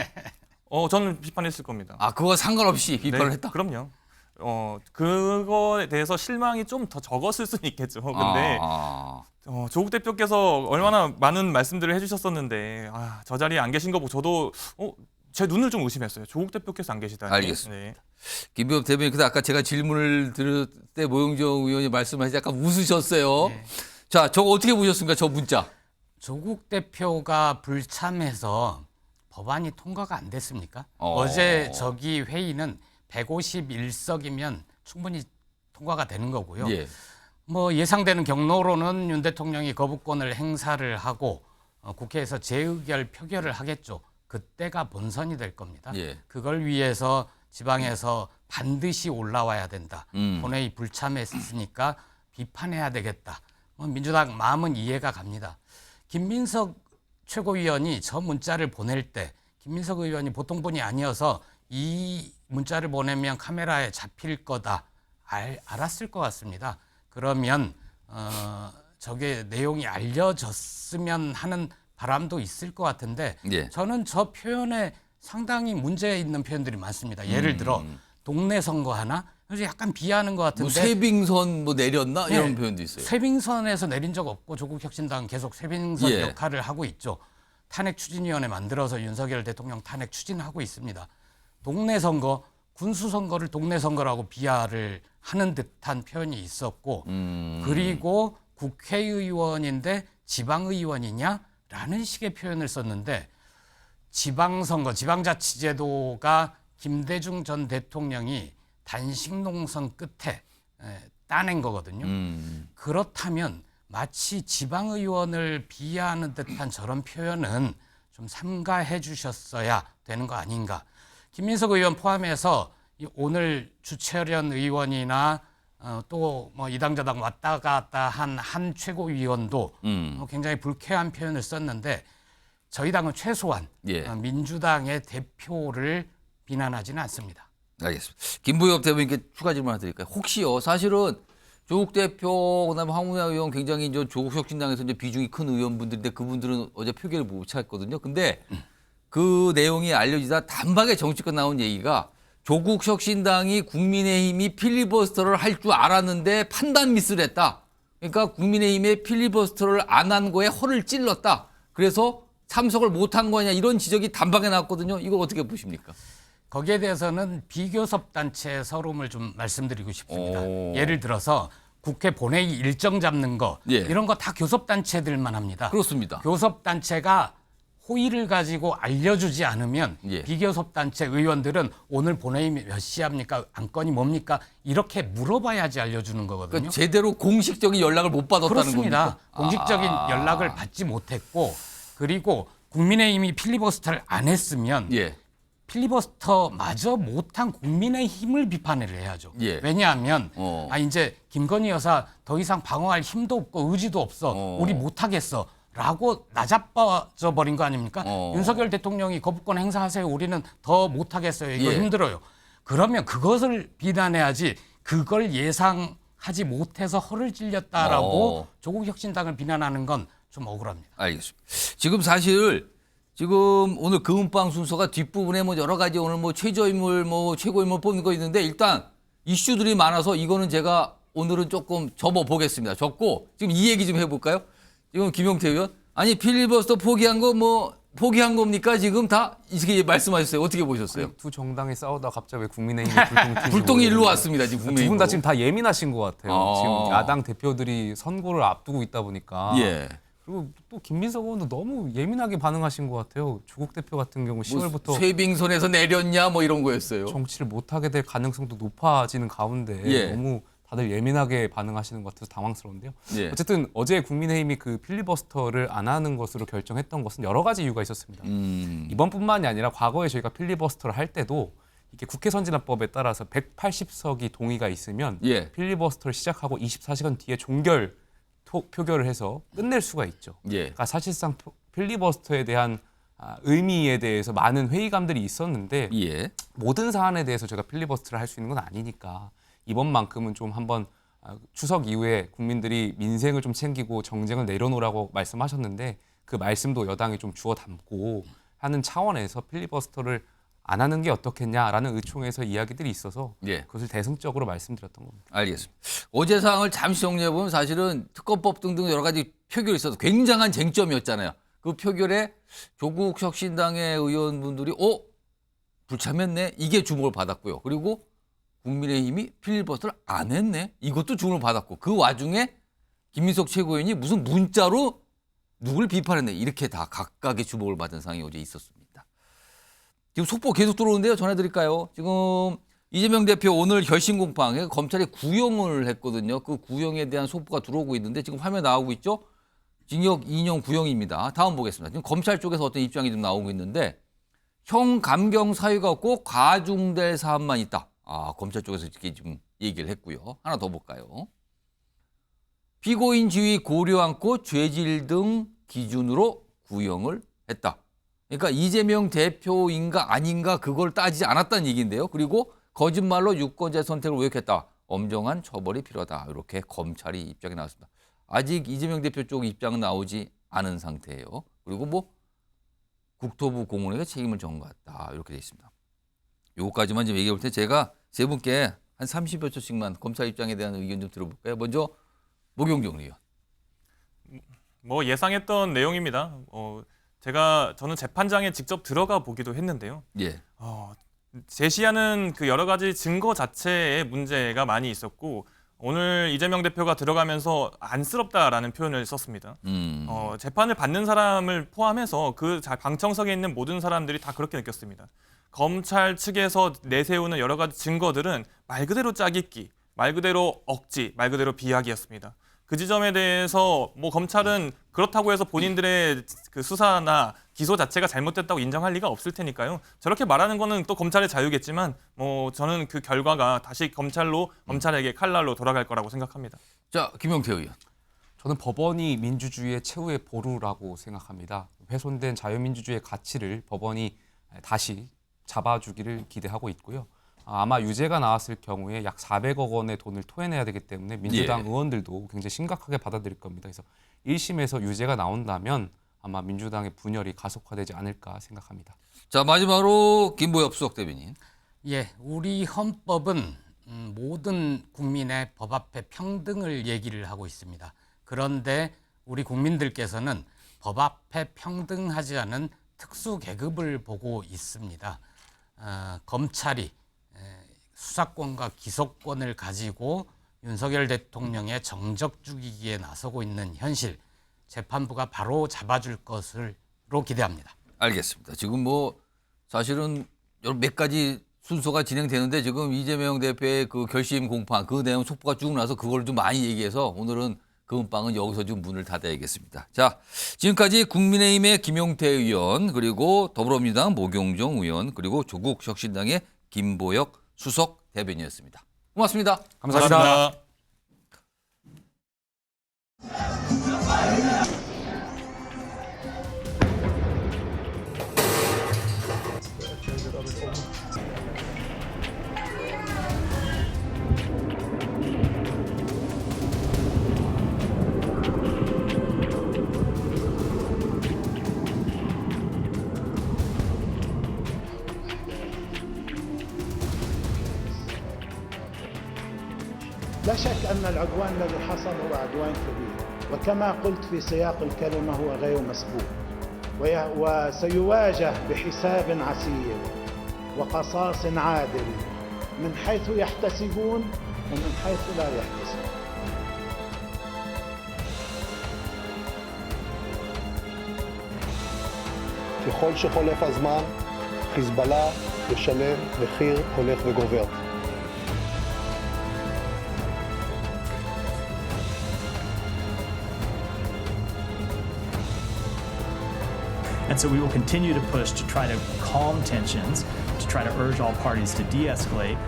저는 비판했을 겁니다. 아, 그거 상관없이 비판을 네, 했다? 그럼요. 그거에 대해서 실망이 좀 더 적었을 수는 있겠죠. 근데 조국 대표께서 얼마나 많은 말씀들을 해주셨었는데 저 자리에 안 계신 거 보고 저도 제 눈을 좀 의심했어요. 조국 대표께서 안 계시다니. 알겠습니다. 네. 김병업 대변인, 근데 아까 제가 질문을 들을 때 모영정 의원이 말씀하시 약간 웃으셨어요. 네. 자, 저거 어떻게 보셨습니까? 저 문자. 조국 대표가 불참해서 법안이 통과가 안 됐습니까? 어. 어제 저기 회의는 151석이면 충분히 통과가 되는 거고요. 예. 뭐 예상되는 경로로는 윤 대통령이 거부권을 행사를 하고 국회에서 재의결 표결을 하겠죠. 그때가 본선이 될 겁니다. 예. 그걸 위해서 지방에서 반드시 올라와야 된다. 본회의 불참했으니까 비판해야 되겠다. 민주당 마음은 이해가 갑니다. 김민석 최고위원이 저 문자를 보낼 때 김민석 의원이 보통 분이 아니어서 이 문자를 보내면 카메라에 잡힐 거다 알았을 것 같습니다. 그러면 저게 내용이 알려졌으면 하는 바람도 있을 것 같은데 예. 저는 저 표현에 상당히 문제 있는 표현들이 많습니다. 예를 들어 동네 선거 하나 그래서 약간 비하하는 것 같은데 뭐 쇠빙선 뭐 내렸나 네. 이런 표현도 있어요. 쇠빙선에서 내린 적 없고 조국혁신당 계속 쇠빙선 예. 역할을 하고 있죠. 탄핵추진위원회 만들어서 윤석열 대통령 탄핵 추진하고 있습니다. 동네 선거, 군수 선거를 동네 선거라고 비하를 하는 듯한 표현이 있었고 그리고 국회의원인데 지방의원이냐라는 식의 표현을 썼는데 지방선거, 지방자치제도가 김대중 전 대통령이 단식농성 끝에 따낸 거거든요. 그렇다면 마치 지방의원을 비하하는 듯한 저런 표현은 좀 삼가해 주셨어야 되는 거 아닌가. 김민석 의원 포함해서 오늘 주철현 의원이나 또 뭐 이당저당 왔다 갔다 한 최고위원도 굉장히 불쾌한 표현을 썼는데 저희 당은 최소한 예. 민주당의 대표를 비난하지는 않습니다. 알겠습니다. 김부엽 대변인께 추가 질문 하나 드릴까요? 혹시요, 사실은 조국 대표, 그다음에 황운하 의원 굉장히 이제 조국혁신당에서 이제 비중이 큰 의원분들인데 그분들은 어제 표결을 못 찾았거든요. 근데 그 내용이 알려지다 단박에 정치권 나온 얘기가 조국혁신당이 국민의힘이 필리버스터를 할 줄 알았는데 판단 미스를 했다. 그러니까 국민의힘의 필리버스터를 안 한 거에 허를 찔렀다. 그래서 참석을 못한 거냐 이런 지적이 단박에 나왔거든요. 이거 어떻게 보십니까? 거기에 대해서는 비교섭 단체 서름을 좀 말씀드리고 싶습니다. 오. 예를 들어서 국회 본회의 일정 잡는 거 예. 이런 거 다 교섭 단체들만 합니다. 그렇습니다. 교섭 단체가 호의를 가지고 알려주지 않으면 예. 비교섭 단체 의원들은 오늘 본회의 몇 시 합니까? 안건이 뭡니까? 이렇게 물어봐야지 알려주는 거거든요. 그러니까 제대로 공식적인 연락을 못 받았다는 그렇습니다. 겁니까? 공식적인 연락을 받지 못했고 그리고 국민의힘이 필리버스터를 안 했으면 예. 필리버스터마저 못한 국민의힘을 비판을 해야죠. 예. 왜냐하면 이제 김건희 여사 더 이상 방어할 힘도 없고 의지도 없어. 우리 못하겠어. 라고 나자빠져 버린 거 아닙니까? 윤석열 대통령이 거부권 행사하세요. 우리는 더 못하겠어요. 이거 예. 힘들어요. 그러면 그것을 비난해야지 그걸 예상하지 못해서 허를 찔렸다라고 조국 혁신당을 비난하는 건 좀 억울합니다. 알겠습니다. 지금 사실 지금 오늘 금은방 순서가 뒷부분에 뭐 여러 가지 오늘 뭐 최저인물 뭐 최고인물 뽑는 거 있는데 일단 이슈들이 많아서 이거는 제가 오늘은 조금 접어보겠습니다. 접고 지금 이 얘기 좀 해볼까요? 지금 김용태 의원 아니 필리버스터 포기한 거 뭐 포기한 겁니까? 지금 다 이렇게 말씀하셨어요. 어떻게 보셨어요? 두 정당이 싸우다 갑자기 왜 국민의힘이 불똥이 튀는지 불똥이 일로 모르겠는데 왔습니다. 지금 두 국민의힘. 분 다 지금 다 예민하신 것 같아요. 아. 지금 야당 대표들이 선거를 앞두고 있다 보니까 예. 그리고 또 김민석 의원도 너무 예민하게 반응하신 것 같아요. 조국 대표 같은 경우 뭐 10월부터 쇠빙선에서 내렸냐 뭐 이런 거였어요. 정치를 못하게 될 가능성도 높아지는 가운데 예. 너무 다들 예민하게 반응하시는 것 같아서 당황스러운데요. 예. 어쨌든 어제 국민의힘이 그 필리버스터를 안 하는 것으로 결정했던 것은 여러 가지 이유가 있었습니다. 이번뿐만이 아니라 과거에 저희가 필리버스터를 할 때도 이게 국회 선진화법에 따라서 180석이 동의가 있으면 예. 필리버스터를 시작하고 24시간 뒤에 종결 표결을 해서 끝낼 수가 있죠. 예. 그러니까 사실상 필리버스터에 대한 의미에 대해서 많은 회의감들이 있었는데 예. 모든 사안에 대해서 제가 필리버스터를 할 수 있는 건 아니니까 이번만큼은 좀 한번 추석 이후에 국민들이 민생을 좀 챙기고 정쟁을 내려놓으라고 말씀하셨는데 그 말씀도 여당이 좀 주워 담고 하는 차원에서 필리버스터를 안 하는 게 어떻겠냐라는 의총에서 이야기들이 있어서 예. 그것을 대승적으로 말씀드렸던 겁니다. 알겠습니다. 어제 사항을 잠시 정리해보면 사실은 특검법 등등 여러 가지 표결이 있어서 굉장한 쟁점이었잖아요. 그 표결에 조국 혁신당의 의원분들이 불참했네. 이게 주목을 받았고요. 그리고 국민의힘이 필리버스터를 안 했네. 이것도 주목을 받았고 그 와중에 김민석 최고위원이 무슨 문자로 누굴 비판했네. 이렇게 다 각각의 주목을 받은 상황이 어제 있었습니다. 지금 속보 계속 들어오는데요. 전해드릴까요? 지금 이재명 대표 오늘 결심 공방에 검찰이 구형을 했거든요. 그 구형에 대한 속보가 들어오고 있는데 지금 화면 나오고 있죠? 징역 2년 구형입니다. 다음 보겠습니다. 지금 검찰 쪽에서 어떤 입장이 좀 나오고 있는데 형 감경 사유가 없고 과중될 사안만 있다. 검찰 쪽에서 이렇게 좀 얘기를 했고요. 하나 더 볼까요? 피고인 지위 고려 않고 죄질 등 기준으로 구형을 했다. 그러니까 이재명 대표인가 아닌가 그걸 따지지 않았다는 얘기인데요. 그리고 거짓말로 유권자 선택을 왜곡했다. 엄정한 처벌이 필요하다. 이렇게 검찰이 입장이 나왔습니다. 아직 이재명 대표 쪽 입장은 나오지 않은 상태예요. 그리고 뭐 국토부 공무원에게 책임을 전가했다. 이렇게 돼 있습니다. 요거까지만 좀 얘기해 볼 때 제가 세 분께 한 30여 초씩만 검찰 입장에 대한 의견 좀 들어볼까요? 먼저 목용정 의원. 뭐 예상했던 내용입니다. 저는 재판장에 직접 들어가 보기도 했는데요. 예. 제시하는 그 여러 가지 증거 자체에 문제가 많이 있었고 오늘 이재명 대표가 들어가면서 안쓰럽다라는 표현을 썼습니다. 재판을 받는 사람을 포함해서 그 방청석에 있는 모든 사람들이 다 그렇게 느꼈습니다. 검찰 측에서 내세우는 여러 가지 증거들은 말 그대로 짜깁기, 말 그대로 억지, 말 그대로 비약이었습니다. 그 지점에 대해서 뭐 검찰은 그렇다고 해서 본인들의 그 수사나 기소 자체가 잘못됐다고 인정할 리가 없을 테니까요. 저렇게 말하는 거는 또 검찰의 자유겠지만 뭐 저는 그 결과가 다시 검찰에게 칼날로 돌아갈 거라고 생각합니다. 자, 김용태 의원. 저는 법원이 민주주의의 최후의 보루라고 생각합니다. 훼손된 자유민주주의의 가치를 법원이 다시 잡아주기를 기대하고 있고요. 아마 유죄가 나왔을 경우에 약 400억 원의 돈을 토해내야 되기 때문에 민주당 의원들도 굉장히 심각하게 받아들일 겁니다. 그래서 1심에서 유죄가 나온다면 아마 민주당의 분열이 가속화되지 않을까 생각합니다. 자, 마지막으로 김보엽 수석 대변인. 예, 우리 헌법은 모든 국민의 법 앞에 평등을 얘기를 하고 있습니다. 그런데 우리 국민들께서는 법 앞에 평등하지 않은 특수 계급을 보고 있습니다. 검찰이 수사권과 기소권을 가지고 윤석열 대통령의 정적 죽이기에 나서고 있는 현실, 재판부가 바로 잡아줄 것으로 기대합니다. 알겠습니다. 지금 뭐 사실은 여러 몇 가지 순서가 진행되는데 지금 이재명 대표의 그 결심 공판 그 내용 속보가 쭉 나서 그걸 좀 많이 얘기해서 오늘은 그 문방은 여기서 좀 문을 닫아야겠습니다. 자, 지금까지 국민의힘의 김용태 의원 그리고 더불어민주당 목용정 의원 그리고 조국 혁신당의 김보엽 수석 대변인이었습니다. 고맙습니다. 감사합니다. لا شك أن العدوان الذي حصل هو عدوان كبير وكما قلت في سياق الكلمة هو غير مسبوق وسيواجه بحساب عسير وقصاص عادل من حيث يحتسبون ومن حيث لا يحتسبون. ככל שחולף הזמן, חיזבאללה ישלם מחיר הולך וגובר. And so we will continue to push to try to calm tensions, to try to urge all parties to de-escalate.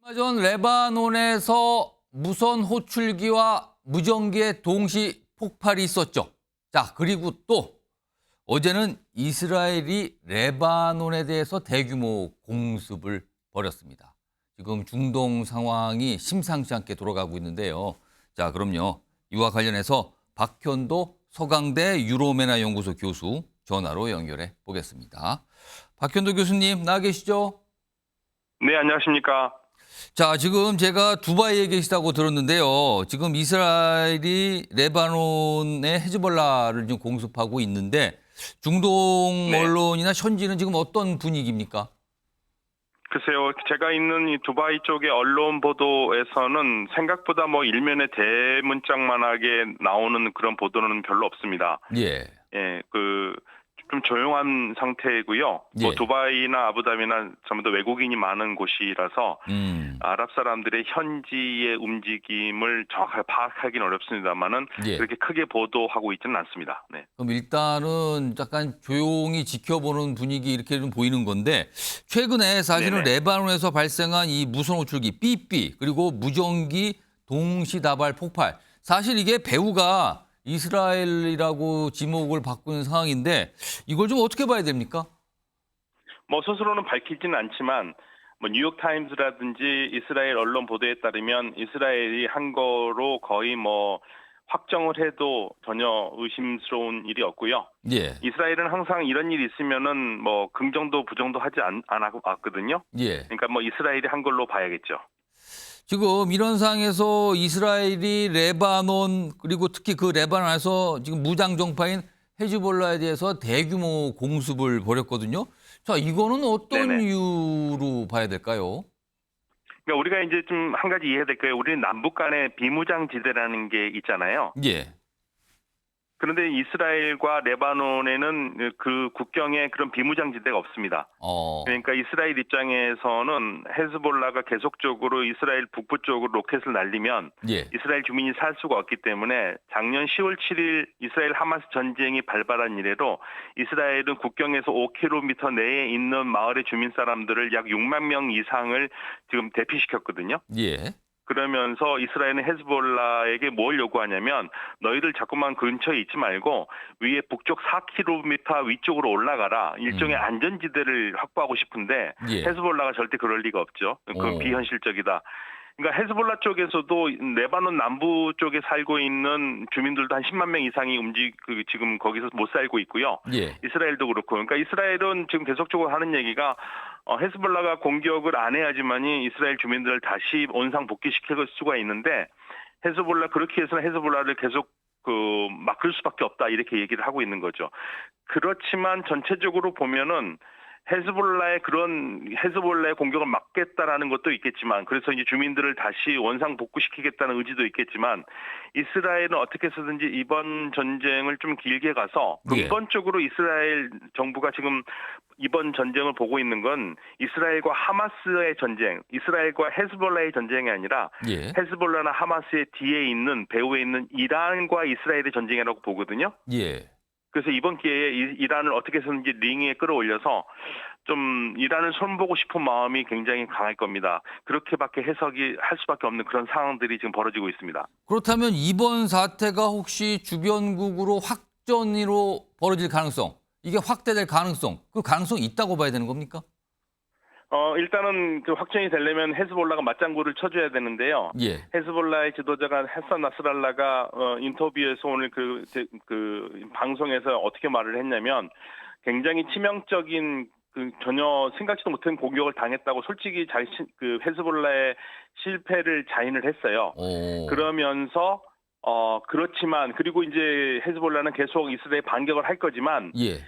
얼마 전 레바논에서 무선 호출기와 무전기의 동시 폭발이 있었죠. 자, 그리고 또 어제는 이스라엘이 레바논에 대해서 대규모 공습을 벌였습니다. 지금 중동 상황이 심상치 않게 돌아가고 있는데요. 자, 그럼요. 이와 관련해서 박현도 서강대 유로메나 연구소 교수 전화로 연결해 보겠습니다. 박현도 교수님 나와 계시죠? 네, 안녕하십니까. 자, 지금 제가 두바이에 계시다고 들었는데요. 지금 이스라엘이 레바논의 헤즈볼라를 지금 공습하고 있는데 중동 네. 언론이나 현지는 지금 어떤 분위기입니까? 글쎄요, 제가 있는 이 두바이 쪽의 언론 보도에서는 생각보다 뭐 일면에 대문짝만하게 나오는 그런 보도는 별로 없습니다. 예. 예, 좀 조용한 상태고요. 예. 뭐 두바이나 아부다비나 전부 다 외국인이 많은 곳이라서 아랍 사람들의 현지의 움직임을 정확하게 파악하기는 어렵습니다만은 예. 그렇게 크게 보도하고 있지는 않습니다. 네. 그럼 일단은 약간 조용히 지켜보는 분위기 이렇게 좀 보이는 건데 최근에 사실은 네네. 레바논에서 발생한 이 무선 호출기 삐삐 그리고 무전기 동시다발 폭발 사실 이게 배후가 이스라엘이라고 지목을 받고 있는 상황인데 이걸 좀 어떻게 봐야 됩니까? 뭐 스스로는 밝히지는 않지만 뭐 뉴욕타임즈라든지 이스라엘 언론 보도에 따르면 이스라엘이 한 거로 거의 뭐 확정을 해도 전혀 의심스러운 일이 없고요. 예. 이스라엘은 항상 이런 일이 있으면은 뭐 긍정도 부정도 하지 안 하고 왔거든요. 예. 그러니까 뭐 이스라엘이 한 걸로 봐야겠죠. 지금 이런 상황에서 이스라엘이 레바논 그리고 특히 그 레바논에서 지금 무장 정파인 헤즈볼라에 대해서 대규모 공습을 벌였거든요. 자, 이거는 어떤 네네. 이유로 봐야 될까요? 그러니까 우리가 이제 좀 한 가지 이해해야 될 거예요. 우리는 남북 간에 비무장지대라는 게 있잖아요. 예. 그런데 이스라엘과 레바논에는 그 국경에 그런 비무장지대가 없습니다. 그러니까 이스라엘 입장에서는 헤즈볼라가 계속적으로 이스라엘 북부 쪽으로 로켓을 날리면 예. 이스라엘 주민이 살 수가 없기 때문에 작년 10월 7일 이스라엘 하마스 전쟁이 발발한 이래로 이스라엘은 국경에서 5km 내에 있는 마을의 주민 사람들을 약 6만 명 이상을 지금 대피시켰거든요. 예. 그러면서 이스라엘은 헤즈볼라에게 뭘 요구하냐면 너희들 자꾸만 근처에 있지 말고 위에 북쪽 4km 위쪽으로 올라가라. 일종의 안전지대를 확보하고 싶은데 예. 헤즈볼라가 절대 그럴 리가 없죠. 그건 비현실적이다. 그러니까 헤즈볼라 쪽에서도 레바논 남부 쪽에 살고 있는 주민들도 한 10만 명 이상이 지금 거기서 못 살고 있고요. 예. 이스라엘도 그렇고. 그러니까 이스라엘은 지금 계속적으로 하는 얘기가 헤즈볼라가 공격을 안 해야지만이 이스라엘 주민들을 다시 원상 복귀시킬 수가 있는데 헤즈볼라 그렇게 해서는 헤즈볼라를 계속 막을 수밖에 없다 이렇게 얘기를 하고 있는 거죠. 그렇지만 전체적으로 보면은 헤즈볼라의 공격을 막겠다라는 것도 있겠지만 그래서 이제 주민들을 다시 원상 복구시키겠다는 의지도 있겠지만 이스라엘은 어떻게 해서든지 이번 전쟁을 좀 길게 가서 근본적으로 이스라엘 정부가 지금 이번 전쟁을 보고 있는 건 이스라엘과 하마스의 전쟁, 이스라엘과 헤즈볼라의 전쟁이 아니라 예. 헤즈볼라나 하마스의 뒤에 있는 배후에 있는 이란과 이스라엘의 전쟁이라고 보거든요. 예. 그래서 이번 기회에 이란을 어떻게 해서든지 링에 끌어올려서 좀 이란을 손보고 싶은 마음이 굉장히 강할 겁니다. 그렇게밖에 해석이 할 수밖에 없는 그런 상황들이 지금 벌어지고 있습니다. 그렇다면 이번 사태가 혹시 주변국으로 확전으로 벌어질 가능성, 이게 확대될 가능성, 그 가능성이 있다고 봐야 되는 겁니까? 일단은 그 확정이 되려면 헤즈볼라가 맞장구를 쳐줘야 되는데요. 예. 헤즈볼라의 지도자가 헤산 나스랄라가 인터뷰에서 오늘 그 방송에서 어떻게 말을 했냐면 굉장히 치명적인 전혀 생각지도 못한 공격을 당했다고 솔직히 헤즈볼라의 실패를 자인을 했어요. 그러면서 그렇지만 그리고 이제 헤즈볼라는 계속 이스라엘 반격을 할 거지만 예.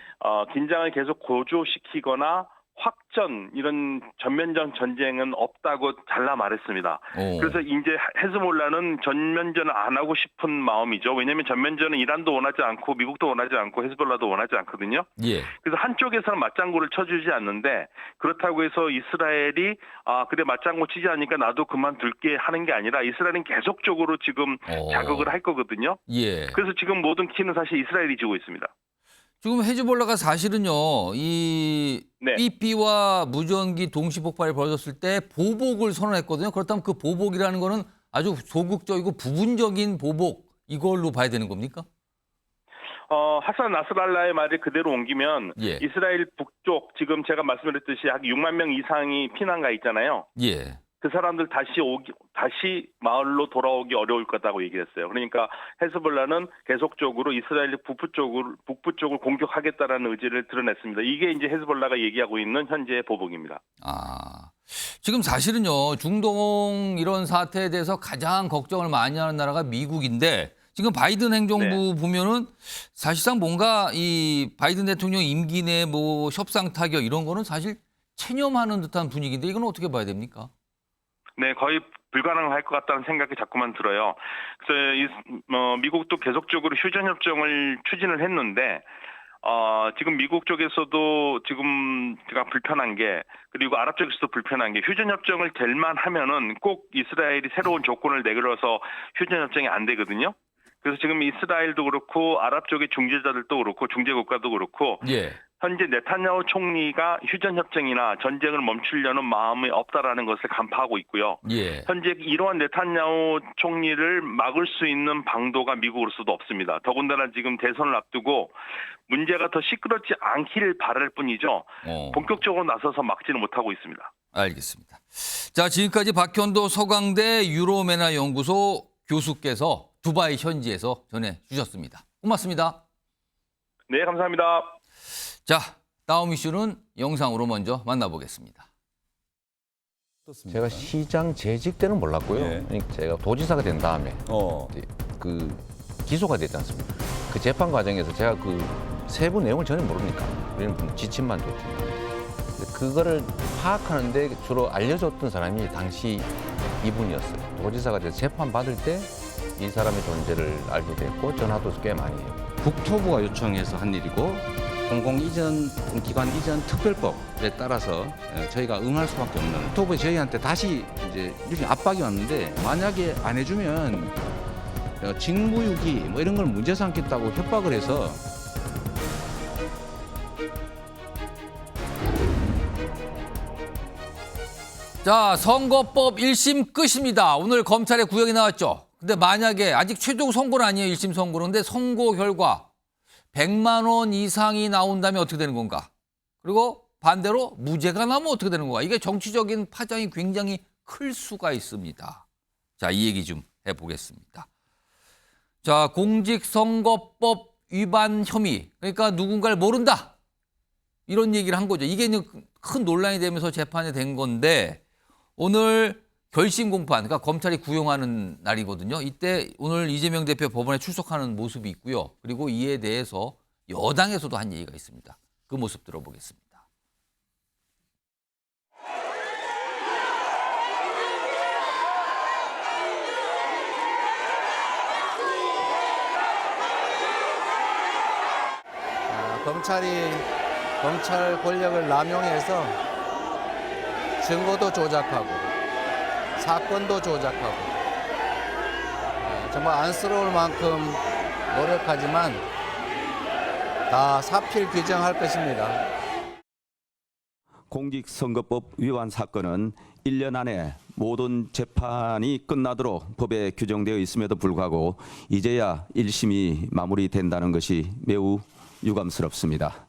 긴장을 계속 고조시키거나 확전 이런 전면전 전쟁은 없다고 잘라 말했습니다. 그래서 이제 헤즈볼라는 전면전을 안 하고 싶은 마음이죠. 왜냐하면 전면전은 이란도 원하지 않고 미국도 원하지 않고 헤즈볼라도 원하지 않거든요. 예. 그래서 한쪽에서는 맞장구를 쳐주지 않는데 그렇다고 해서 이스라엘이 그래 맞장구 치지 않으니까 나도 그만둘게 하는 게 아니라 이스라엘은 계속적으로 지금 자극을 할 거거든요. 예. 그래서 지금 모든 키는 사실 이스라엘이 쥐고 있습니다. 지금 헤즈볼라가 사실은요, 이 네. 삐삐와 무전기 동시 폭발이 벌어졌을 때 보복을 선언했거든요. 그렇다면 그 보복이라는 거는 아주 소극적이고 부분적인 보복 이걸로 봐야 되는 겁니까? 하산 나스랄라의 말을 그대로 옮기면 예. 이스라엘 북쪽 지금 제가 말씀드렸듯이 약 6만 명 이상이 피난 가 있잖아요. 예. 그 사람들 다시 마을로 돌아오기 어려울 거다고 얘기했어요. 그러니까 헤즈볼라는 계속적으로 이스라엘 북부 쪽을 공격하겠다라는 의지를 드러냈습니다. 이게 이제 헤즈볼라가 얘기하고 있는 현재의 보복입니다. 지금 사실은요, 중동 이런 사태에 대해서 가장 걱정을 많이 하는 나라가 미국인데 지금 바이든 행정부 보면은 사실상 뭔가 이 바이든 대통령 임기 내 뭐 협상 타결 이런 거는 사실 체념하는 듯한 분위기인데 이건 어떻게 봐야 됩니까? 네, 거의 불가능할 것 같다는 생각이 자꾸만 들어요. 그래서 미국도 계속적으로 휴전협정을 추진을 했는데 지금 미국 쪽에서도 지금 제가 불편한 게 그리고 아랍 쪽에서도 불편한 게 휴전협정을 될 만하면은 꼭 이스라엘이 새로운 조건을 내걸어서 휴전협정이 안 되거든요. 그래서 지금 이스라엘도 그렇고 아랍 쪽의 중재자들도 그렇고 중재국가도 그렇고 현재 네타냐후 총리가 휴전협정이나 전쟁을 멈추려는 마음이 없다라는 것을 간파하고 있고요. 현재 이러한 네타냐후 총리를 막을 수 있는 방도가 미국으로서도 없습니다. 더군다나 지금 대선을 앞두고 문제가 더 시끄럽지 않기를 바랄 뿐이죠. 본격적으로 나서서 막지는 못하고 있습니다. 알겠습니다. 자, 지금까지 박현도 서강대 유로메나 연구소 교수께서 두바이 현지에서 전해주셨습니다. 고맙습니다. 네, 감사합니다. 자, 다음 이슈는 영상으로 먼저 만나보겠습니다. 제가 시장 재직 때는 몰랐고요. 제가 도지사가 된 다음에 그 기소가 됐지 않습니까? 그 재판 과정에서 제가 그 세부 내용을 전혀 모르니까 우리는 지침만 줬지. 그거를 파악하는데 주로 알려줬던 사람이 당시 이분이었어요. 도지사가 돼서 재판 받을 때 이 사람의 존재를 알게 됐고 전화도 꽤 많이 해요. 국토부가 요청해서 한 일이고 공공기관 이전 특별법에 따라서 저희가 응할 수밖에 없는 국토부에 저희한테 다시 이제 일종의 압박이 왔는데 만약에 안 해주면 직무유기 뭐 이런 걸 문제 삼겠다고 협박을 해서 자, 선거법 1심 끝입니다. 오늘 검찰의 구형이 나왔죠. 근데 만약에 아직 최종 선고는 아니에요. 1심 선고는. 근데 선고 결과 100만 원 이상이 나온다면 어떻게 되는 건가? 그리고 반대로 무죄가 나면 어떻게 되는 건가? 이게 정치적인 파장이 굉장히 클 수가 있습니다. 자, 이 얘기 좀 해보겠습니다. 자, 공직선거법 위반 혐의. 그러니까 누군가를 모른다. 이런 얘기를 한 거죠. 이게 큰 논란이 되면서 재판이 된 건데 오늘 결심 공판, 그러니까 검찰이 구형하는 날이거든요. 이때 오늘 이재명 대표 법원에 출석하는 모습이 있고요. 그리고 이에 대해서 여당에서도 한 얘기가 있습니다. 그 모습 들어보겠습니다. 검찰 권력을 남용해서 증거도 조작하고 사건도 조작하고 정말 안쓰러울 만큼 노력하지만 다 사필 규정할 것입니다. 공직선거법 위반 사건은 1년 안에 모든 재판이 끝나도록 법에 규정되어 있음에도 불구하고 이제야 1심이 마무리된다는 것이 매우 유감스럽습니다.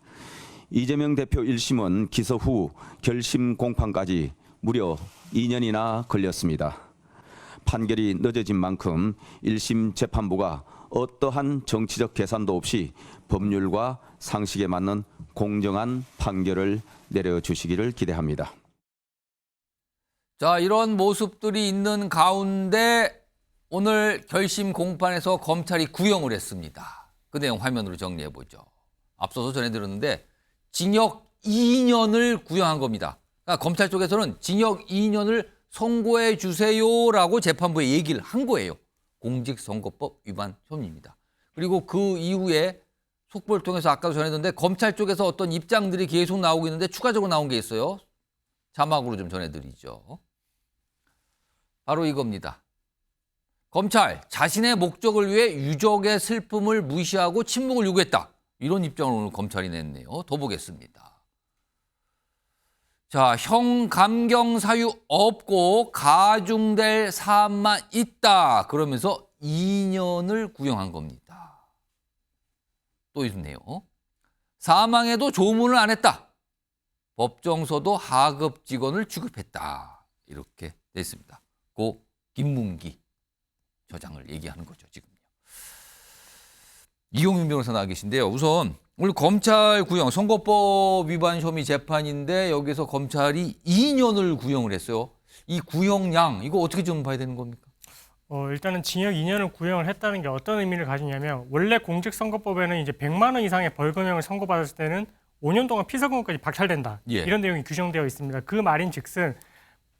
이재명 대표 1심은 기소 후 결심 공판까지 무려 2년이나 걸렸습니다. 판결이 늦어진 만큼 1심 재판부가 어떠한 정치적 계산도 없이 법률과 상식에 맞는 공정한 판결을 내려주시기를 기대합니다. 자, 이런 모습들이 있는 가운데 오늘 결심 공판에서 검찰이 구형을 했습니다. 그 내용 화면으로 정리해 보죠. 앞서서 전해드렸는데 징역 2년을 구형한 겁니다. 그러니까 검찰 쪽에서는 징역 2년을 선고해 주세요라고 재판부에 얘기를 한 거예요. 공직선거법 위반 혐의입니다. 그리고 그 이후에 속보를 통해서 아까도 전했는데 검찰 쪽에서 어떤 입장들이 계속 나오고 있는데 추가적으로 나온 게 있어요. 자막으로 좀 전해드리죠. 바로 이겁니다. 검찰, 자신의 목적을 위해 유족의 슬픔을 무시하고 침묵을 요구했다. 이런 입장을 오늘 검찰이 냈네요. 더 보겠습니다. 자, 형 감경 사유 없고 가중될 사안만 있다. 그러면서 2년을 구형한 겁니다. 또 있네요. 사망에도 조문을 안 했다. 법정서도 하급 직원을 취급했다. 이렇게 돼 있습니다. 고 김문기 저장을 얘기하는 거죠, 지금요. 이용윤 변호사 나와 계신데요. 우선 오늘 검찰 구형, 선거법 위반 혐의 재판인데 여기서 검찰이 2년을 구형을 했어요. 이 구형량 이거 어떻게 좀 봐야 되는 겁니까? 일단은 징역 2년을 구형을 했다는 게 어떤 의미를 가지냐면 원래 공직선거법에는 이제 100만 원 이상의 벌금형을 선고받았을 때는 5년 동안 피선거까지 박탈된다. 예. 이런 내용이 규정되어 있습니다. 그 말인즉슨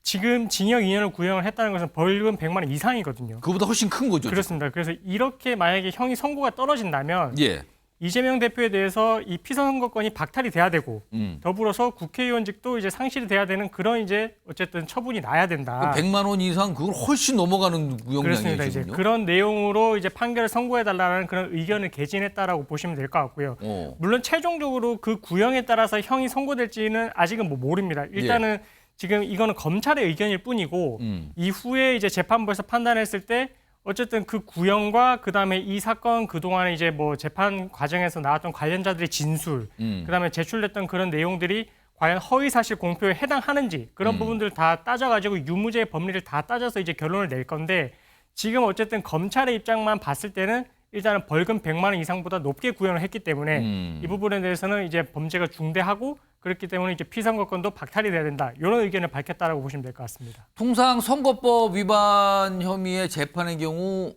지금 징역 2년을 구형을 했다는 것은 벌금 100만 원 이상이거든요. 그보다 훨씬 큰 거죠. 그렇습니다. 그래서 이렇게 만약에 형이 선고가 떨어진다면 예. 이재명 대표에 대해서 이 피선거권이 박탈이 돼야 되고 더불어서 국회의원직도 이제 상실이 돼야 되는 그런 이제 어쨌든 처분이 나야 된다. 100만 원 이상 그걸 훨씬 넘어가는 구형량이에요. 그렇습니다. 이제 그런 내용으로 이제 판결을 선고해달라는 그런 의견을 개진했다라고 보시면 될 것 같고요. 물론 최종적으로 그 구형에 따라서 형이 선고될지는 아직은 뭐 모릅니다. 일단은 지금 이거는 검찰의 의견일 뿐이고 이후에 이제 재판부에서 판단했을 때 어쨌든 그 구형과 그다음에 이 사건 그동안에 이제 뭐 재판 과정에서 나왔던 관련자들의 진술, 그다음에 제출됐던 그런 내용들이 과연 허위사실 공표에 해당하는지 그런 부분들을 다 따져가지고 유무죄의 법리를 다 따져서 이제 결론을 낼 건데 지금 어쨌든 검찰의 입장만 봤을 때는 일단은 벌금 100만 원 이상보다 높게 구형을 했기 때문에 이 부분에 대해서는 이제 범죄가 중대하고 그렇기 때문에 이제 피선거권도 박탈이 돼야 된다. 이런 의견을 밝혔다라고 보시면 될 것 같습니다. 통상 선거법 위반 혐의의 재판의 경우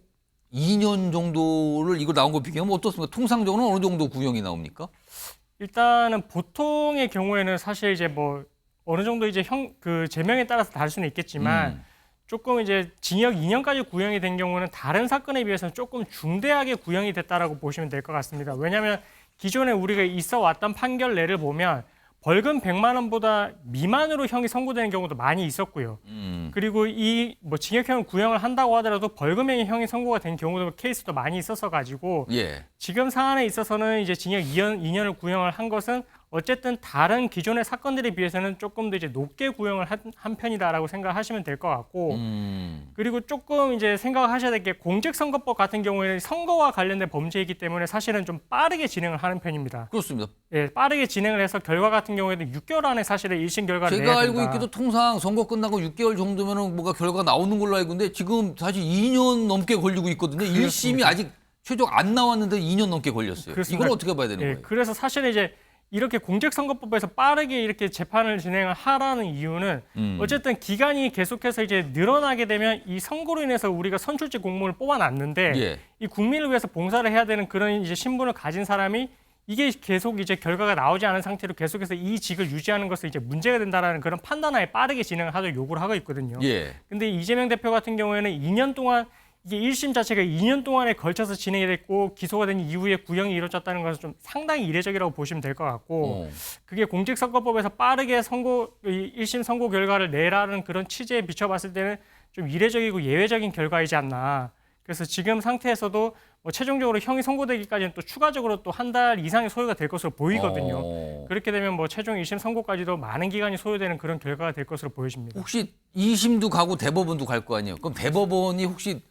2년 정도를 이거 나온 거 비교하면 어떻습니까? 통상적으로는 어느 정도 구형이 나옵니까? 일단은 보통의 경우에는 사실 이제 뭐 어느 정도 이제 제명에 따라서 다를 수는 있겠지만 조금 이제 징역 2년까지 구형이 된 경우는 다른 사건에 비해서는 조금 중대하게 구형이 됐다라고 보시면 될 것 같습니다. 왜냐하면 기존에 우리가 있어 왔던 판결례를 보면 벌금 100만 원보다 미만으로 형이 선고되는 경우도 많이 있었고요. 그리고 이 뭐 징역형 구형을 한다고 하더라도 벌금형의 형이 선고가 된 경우도 케이스도 많이 있었어 가지고 지금 사안에 있어서는 이제 징역 2년을 구형을 한 것은 어쨌든 다른 기존의 사건들에 비해서는 조금 더 이제 높게 구형을 한 편이다라고 생각하시면 될 것 같고 그리고 조금 이제 생각하셔야 될 게 공직선거법 같은 경우에는 선거와 관련된 범죄이기 때문에 사실은 좀 빠르게 진행을 하는 편입니다. 그렇습니다. 예, 빠르게 진행을 해서 결과 같은 경우에는 6개월 안에 사실은 1심 결과를 내야 제가 된다. 알고 있기도 통상 선거 끝나고 6개월 정도면은 뭐가 결과가 나오는 걸로 알고 있는데 지금 사실 2년 넘게 걸리고 있거든요. 1심이 아직 최종 안 나왔는데 2년 넘게 걸렸어요. 그렇습니다. 이걸 어떻게 봐야 되는 예, 거예요? 그래서 사실은 이제 이렇게 공직선거법에서 빠르게 이렇게 재판을 진행을 하라는 이유는 어쨌든 기간이 계속해서 이제 늘어나게 되면 이 선거로 인해서 우리가 선출직 공무원을 뽑아놨는데 이 국민을 위해서 봉사를 해야 되는 그런 이제 신분을 가진 사람이 이게 계속 이제 결과가 나오지 않은 상태로 계속해서 이 직을 유지하는 것은 이제 문제가 된다라는 그런 판단하에 빠르게 진행을 하도록 요구를 하고 있거든요. 근데 이재명 대표 같은 경우에는 2년 동안 이게 1심 자체가 2년 동안에 걸쳐서 진행이 됐고 기소가 된 이후에 구형이 이루어졌다는 것은 좀 상당히 이례적이라고 보시면 될 것 같고 그게 공직선거법에서 빠르게 1심 선고 결과를 내라는 그런 취지에 비춰봤을 때는 좀 이례적이고 예외적인 결과이지 않나. 그래서 지금 상태에서도 뭐 최종적으로 형이 선고되기까지는 또 추가적으로 또 한 달 이상의 소요가 될 것으로 보이거든요. 그렇게 되면 뭐 최종 1심 선고까지도 많은 기간이 소요되는 그런 결과가 될 것으로 보여집니다. 혹시 2심도 가고 대법원도 갈 거 아니에요? 그럼 대법원이 혹시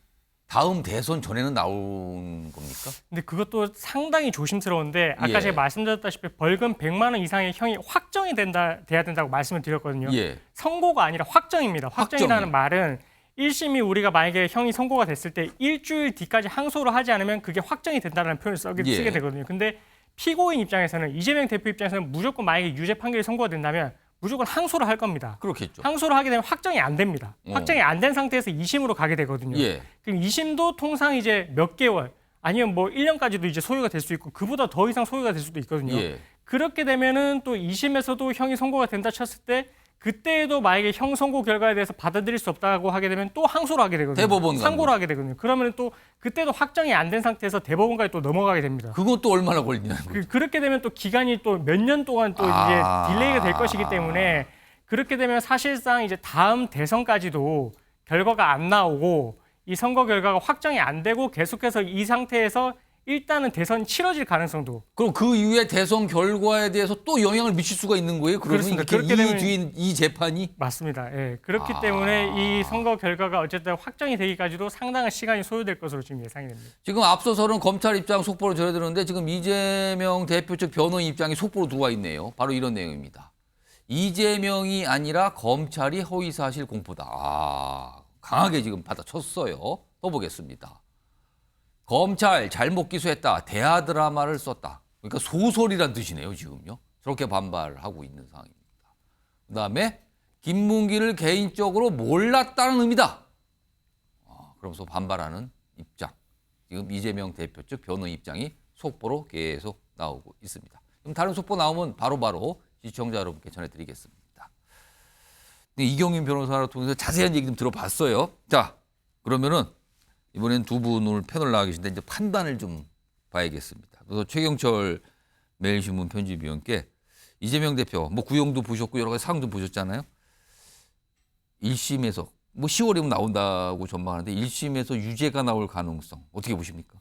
다음 대선 전에는 나온 겁니까? 근데 그것도 상당히 조심스러운데 아까 제가 말씀드렸다시피 벌금 100만 원 이상의 형이 확정이 돼야 된다고 말씀을 드렸거든요. 선고가 아니라 확정입니다. 확정이라는 말은 1심이 우리가 만약에 형이 선고가 됐을 때 일주일 뒤까지 항소를 하지 않으면 그게 확정이 된다는 표현을 쓰게 되거든요. 근데 피고인 입장에서는 이재명 대표 입장에서는 무조건 만약에 유죄 판결이 선고가 된다면 무조건 항소를 할 겁니다. 그렇겠죠. 항소를 하게 되면 확정이 안 됩니다. 확정이 안 된 상태에서 2심으로 가게 되거든요. 예. 그럼 2심도 통상 이제 몇 개월 아니면 뭐 1년까지도 이제 소요가 될 수 있고 그보다 더 이상 소요가 될 수도 있거든요. 예. 그렇게 되면은 또 2심에서도 형이 선고가 된다 쳤을 때 그때에도 만약에 형 선고 결과에 대해서 받아들일 수 없다고 하게 되면 또 항소를 하게 되거든요. 대법원 상고를 하게 되거든요. 그러면 또 그때도 확정이 안 된 상태에서 대법원까지 또 넘어가게 됩니다. 그건 또 얼마나 걸리냐는 거죠. 그렇게 되면 또 기간이 또 몇 년 동안 또 이제 딜레이가 될 것이기 때문에 그렇게 되면 사실상 이제 다음 대선까지도 결과가 안 나오고 이 선거 결과가 확정이 안 되고 계속해서 이 상태에서 일단은 대선이 치러질 가능성도. 그럼 그 이후에 대선 결과에 대해서 또 영향을 미칠 수가 있는 거예요? 그러면 그렇게 되면 이 재판이? 맞습니다. 예. 그렇기 때문에 이 선거 결과가 어쨌든 확정이 되기까지도 상당한 시간이 소요될 것으로 지금 예상이 됩니다. 지금 앞서서는 검찰 입장 속보로 전해드렸는데 지금 이재명 대표 측 변호인 입장이 속보로 들어와 있네요. 바로 이런 내용입니다. 이재명이 아니라 검찰이 허위사실 공포다. 강하게 지금 받아쳤어요. 또 보겠습니다. 검찰 잘못 기소했다. 대하 드라마를 썼다. 그러니까 소설이란 뜻이네요, 지금요. 저렇게 반발하고 있는 상황입니다. 그다음에 김문기를 개인적으로 몰랐다는 의미다. 그러면서 반발하는 입장. 지금 이재명 대표 측 변호인 입장이 속보로 계속 나오고 있습니다. 그럼 다른 속보 나오면 바로바로 시청자 여러분께 전해드리겠습니다. 이경윤 변호사를 통해서 자세한 얘기 좀 들어봤어요. 자, 그러면은 이번엔 두 분을 패널 나와 계신데 이제 판단을 좀 봐야겠습니다. 그래서 최경철 매일신문 편집위원께 이재명 대표 뭐 구형도 보셨고 여러 가지 사항도 보셨잖아요. 1심에서 뭐 10월이면 나온다고 전망하는데 1심에서 유죄가 나올 가능성 어떻게 보십니까?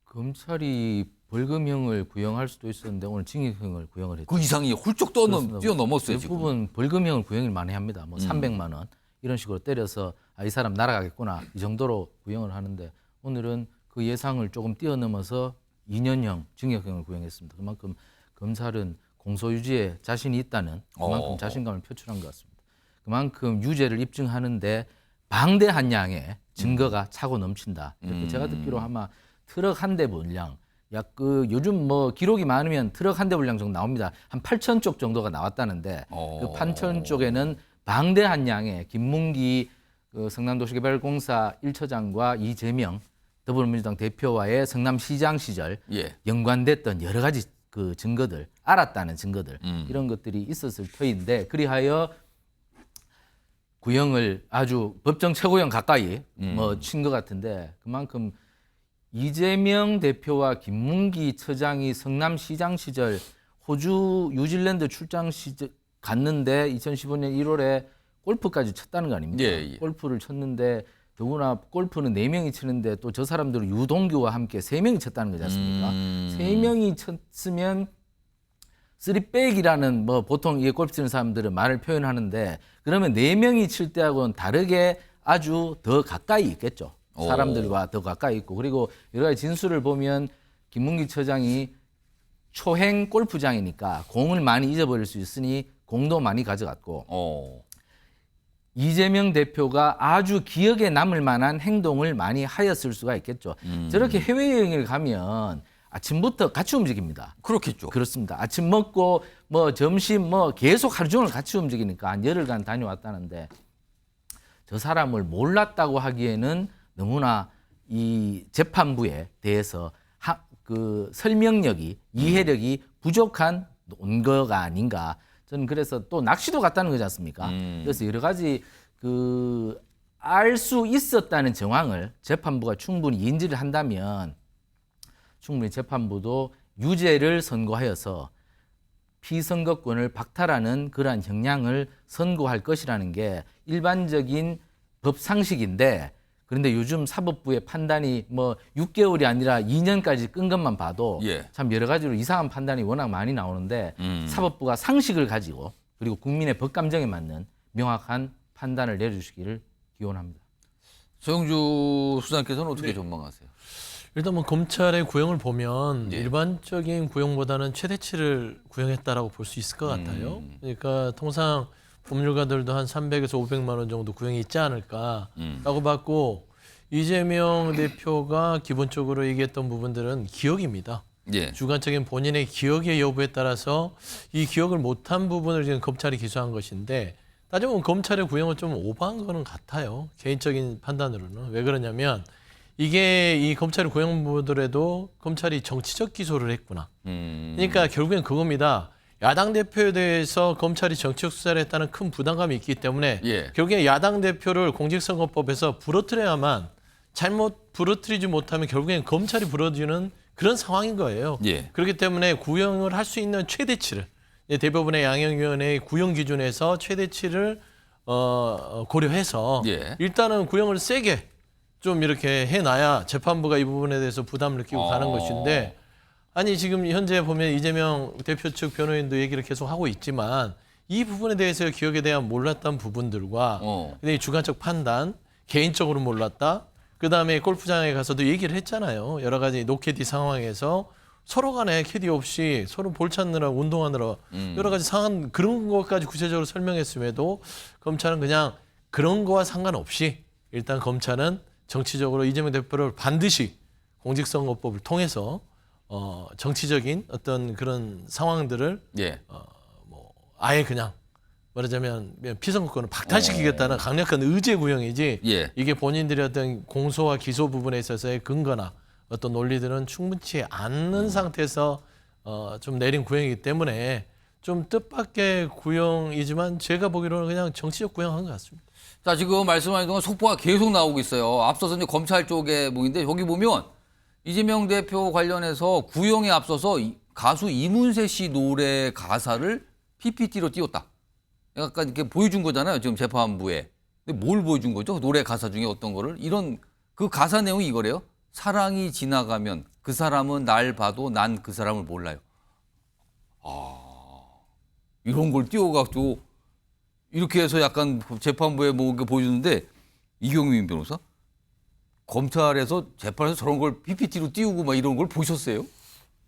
검찰이 벌금형을 구형할 수도 있었는데 오늘 징역형을 구형을 했죠. 그 이상이 훌쩍 뛰어넘었어요. 대부분 벌금형을 구형을 많이 합니다. 뭐 300만 원 이런 식으로 때려서 이 사람 날아가겠구나 이 정도로 구형을 하는데 오늘은 그 예상을 조금 뛰어넘어서 2년형 징역형을 구형했습니다. 그만큼 검찰은 공소유지에 자신이 있다는 그만큼 자신감을 표출한 것 같습니다. 그만큼 유죄를 입증하는데 방대한 양의 증거가 차고 넘친다. 제가 듣기로 아마 트럭 한 대 분량 약 요즘 뭐 기록이 많으면 트럭 한 대 분량 정도 나옵니다. 한 8천 쪽 정도가 나왔다는데 그 8천 쪽에는 방대한 양의 김문기 성남도시개발공사 1처장과 이재명 더불어민주당 대표와의 성남시장 시절 연관됐던 여러 가지 그 증거들, 알았다는 증거들 이런 것들이 있었을 터인데 그리하여 구형을 아주 법정 최고형 가까이 뭐 친 것 같은데 그만큼 이재명 대표와 김문기 처장이 성남시장 시절 호주 뉴질랜드 출장 시절 갔는데 2015년 1월에 골프까지 쳤다는 거 아닙니까? 골프를 쳤는데 더구나 골프는 4명이 치는데 또 저 사람들은 유동규와 함께 3명이 쳤다는 거지 않습니까? 3명이 쳤으면 3백이라는 뭐 보통 이 골프 치는 사람들은 말을 표현하는데 그러면 4명이 칠 때하고는 다르게 아주 더 가까이 있겠죠. 사람들과 더 가까이 있고 그리고 여러 가지 진술을 보면 김문기 처장이 초행 골프장이니까 공을 많이 잊어버릴 수 있으니 공도 많이 가져갔고 이재명 대표가 아주 기억에 남을 만한 행동을 많이 하였을 수가 있겠죠. 저렇게 해외여행을 가면 아침부터 같이 움직입니다. 그렇겠죠. 그렇습니다. 아침 먹고 뭐 점심 뭐 계속 하루 종일 같이 움직이니까 한 열흘간 다녀왔다는데 저 사람을 몰랐다고 하기에는 너무나 이 재판부에 대해서 그 설명력이 이해력이 부족한 논거가 아닌가. 저는 그래서 또 낚시도 갔다는 거지 않습니까? 그래서 여러 가지 그 알 수 있었다는 정황을 재판부가 충분히 인지를 한다면 충분히 재판부도 유죄를 선고하여서 피선거권을 박탈하는 그러한 형량을 선고할 것이라는 게 일반적인 법 상식인데 그런데 요즘 사법부의 판단이 뭐 6개월이 아니라 2년까지 끈 것만 봐도 참 여러 가지로 이상한 판단이 워낙 많이 나오는데 사법부가 상식을 가지고 그리고 국민의 법 감정에 맞는 명확한 판단을 내려주시기를 기원합니다. 소영주 수장께서는 어떻게 전망하세요? 일단 뭐 검찰의 구형을 보면 일반적인 구형보다는 최대치를 구형했다라고 볼 수 있을 것 같아요. 그러니까 통상 법률가들도 한 300에서 500만 원 정도 구형이 있지 않을까라고 봤고 이재명 대표가 기본적으로 얘기했던 부분들은 기억입니다. 예. 주관적인 본인의 기억의 여부에 따라서 이 기억을 못한 부분을 지금 검찰이 기소한 것인데 따지면 검찰의 구형은 좀 오버한 거는 같아요. 개인적인 판단으로는. 왜 그러냐면 이게 이 검찰의 구형 보더라도 검찰이 정치적 기소를 했구나. 그러니까 결국엔 그겁니다. 야당 대표에 대해서 검찰이 정치적 수사를 했다는 큰 부담감이 있기 때문에 예. 결국에 야당 대표를 공직선거법에서 부러뜨려야만 잘못 부러뜨리지 못하면 결국엔 검찰이 부러지는 그런 상황인 거예요. 예. 그렇기 때문에 구형을 할 수 있는 최대치를 대법원의 양형위원회의 구형 기준에서 최대치를 고려해서 예. 일단은 구형을 세게 좀 이렇게 해놔야 재판부가 이 부분에 대해서 부담을 느끼고 가는 것인데 아니 지금 현재 보면 이재명 대표 측 변호인도 얘기를 계속 하고 있지만 이 부분에 대해서 기억에 대한 몰랐던 부분들과 근데 주관적 판단, 개인적으로 몰랐다. 그다음에 골프장에 가서도 얘기를 했잖아요. 여러 가지 노캐디 상황에서 서로 간에 캐디 없이 서로 볼 찾느라 운동하느라 여러 가지 상황 그런 것까지 구체적으로 설명했음에도 검찰은 그냥 그런 거와 상관없이 일단 검찰은 정치적으로 이재명 대표를 반드시 공직선거법을 통해서 정치적인 어떤 그런 상황들을 예. 아예 그냥 말하자면 피선거권을 박탈시키겠다는 강력한 의제 구형이지 예. 이게 본인들의 어떤 공소와 기소 부분에 있어서의 근거나 어떤 논리들은 충분치 않는 상태에서 좀 내린 구형이기 때문에 좀 뜻밖의 구형이지만 제가 보기로는 그냥 정치적 구형한 것 같습니다. 자, 지금 말씀하신 동안 속보가 계속 나오고 있어요. 앞서서 이제 검찰 쪽에 뭐인데 여기 보면 이재명 대표 관련해서 구형에 앞서서 가수 이문세 씨 노래 가사를 PPT로 띄웠다. 약간 이렇게 보여준 거잖아요. 지금 재판부에. 근데 뭘 보여준 거죠? 노래 가사 중에 어떤 거를? 이런 그 가사 내용이 이거래요. 사랑이 지나가면 그 사람은 날 봐도 난 그 사람을 몰라요. 이런 걸 띄워가지고 이렇게 해서 약간 재판부에 뭐 보여주는데 이경민 변호사? 검찰에서 재판에서 저런 걸 PPT로 띄우고 막 이런 걸 보셨어요?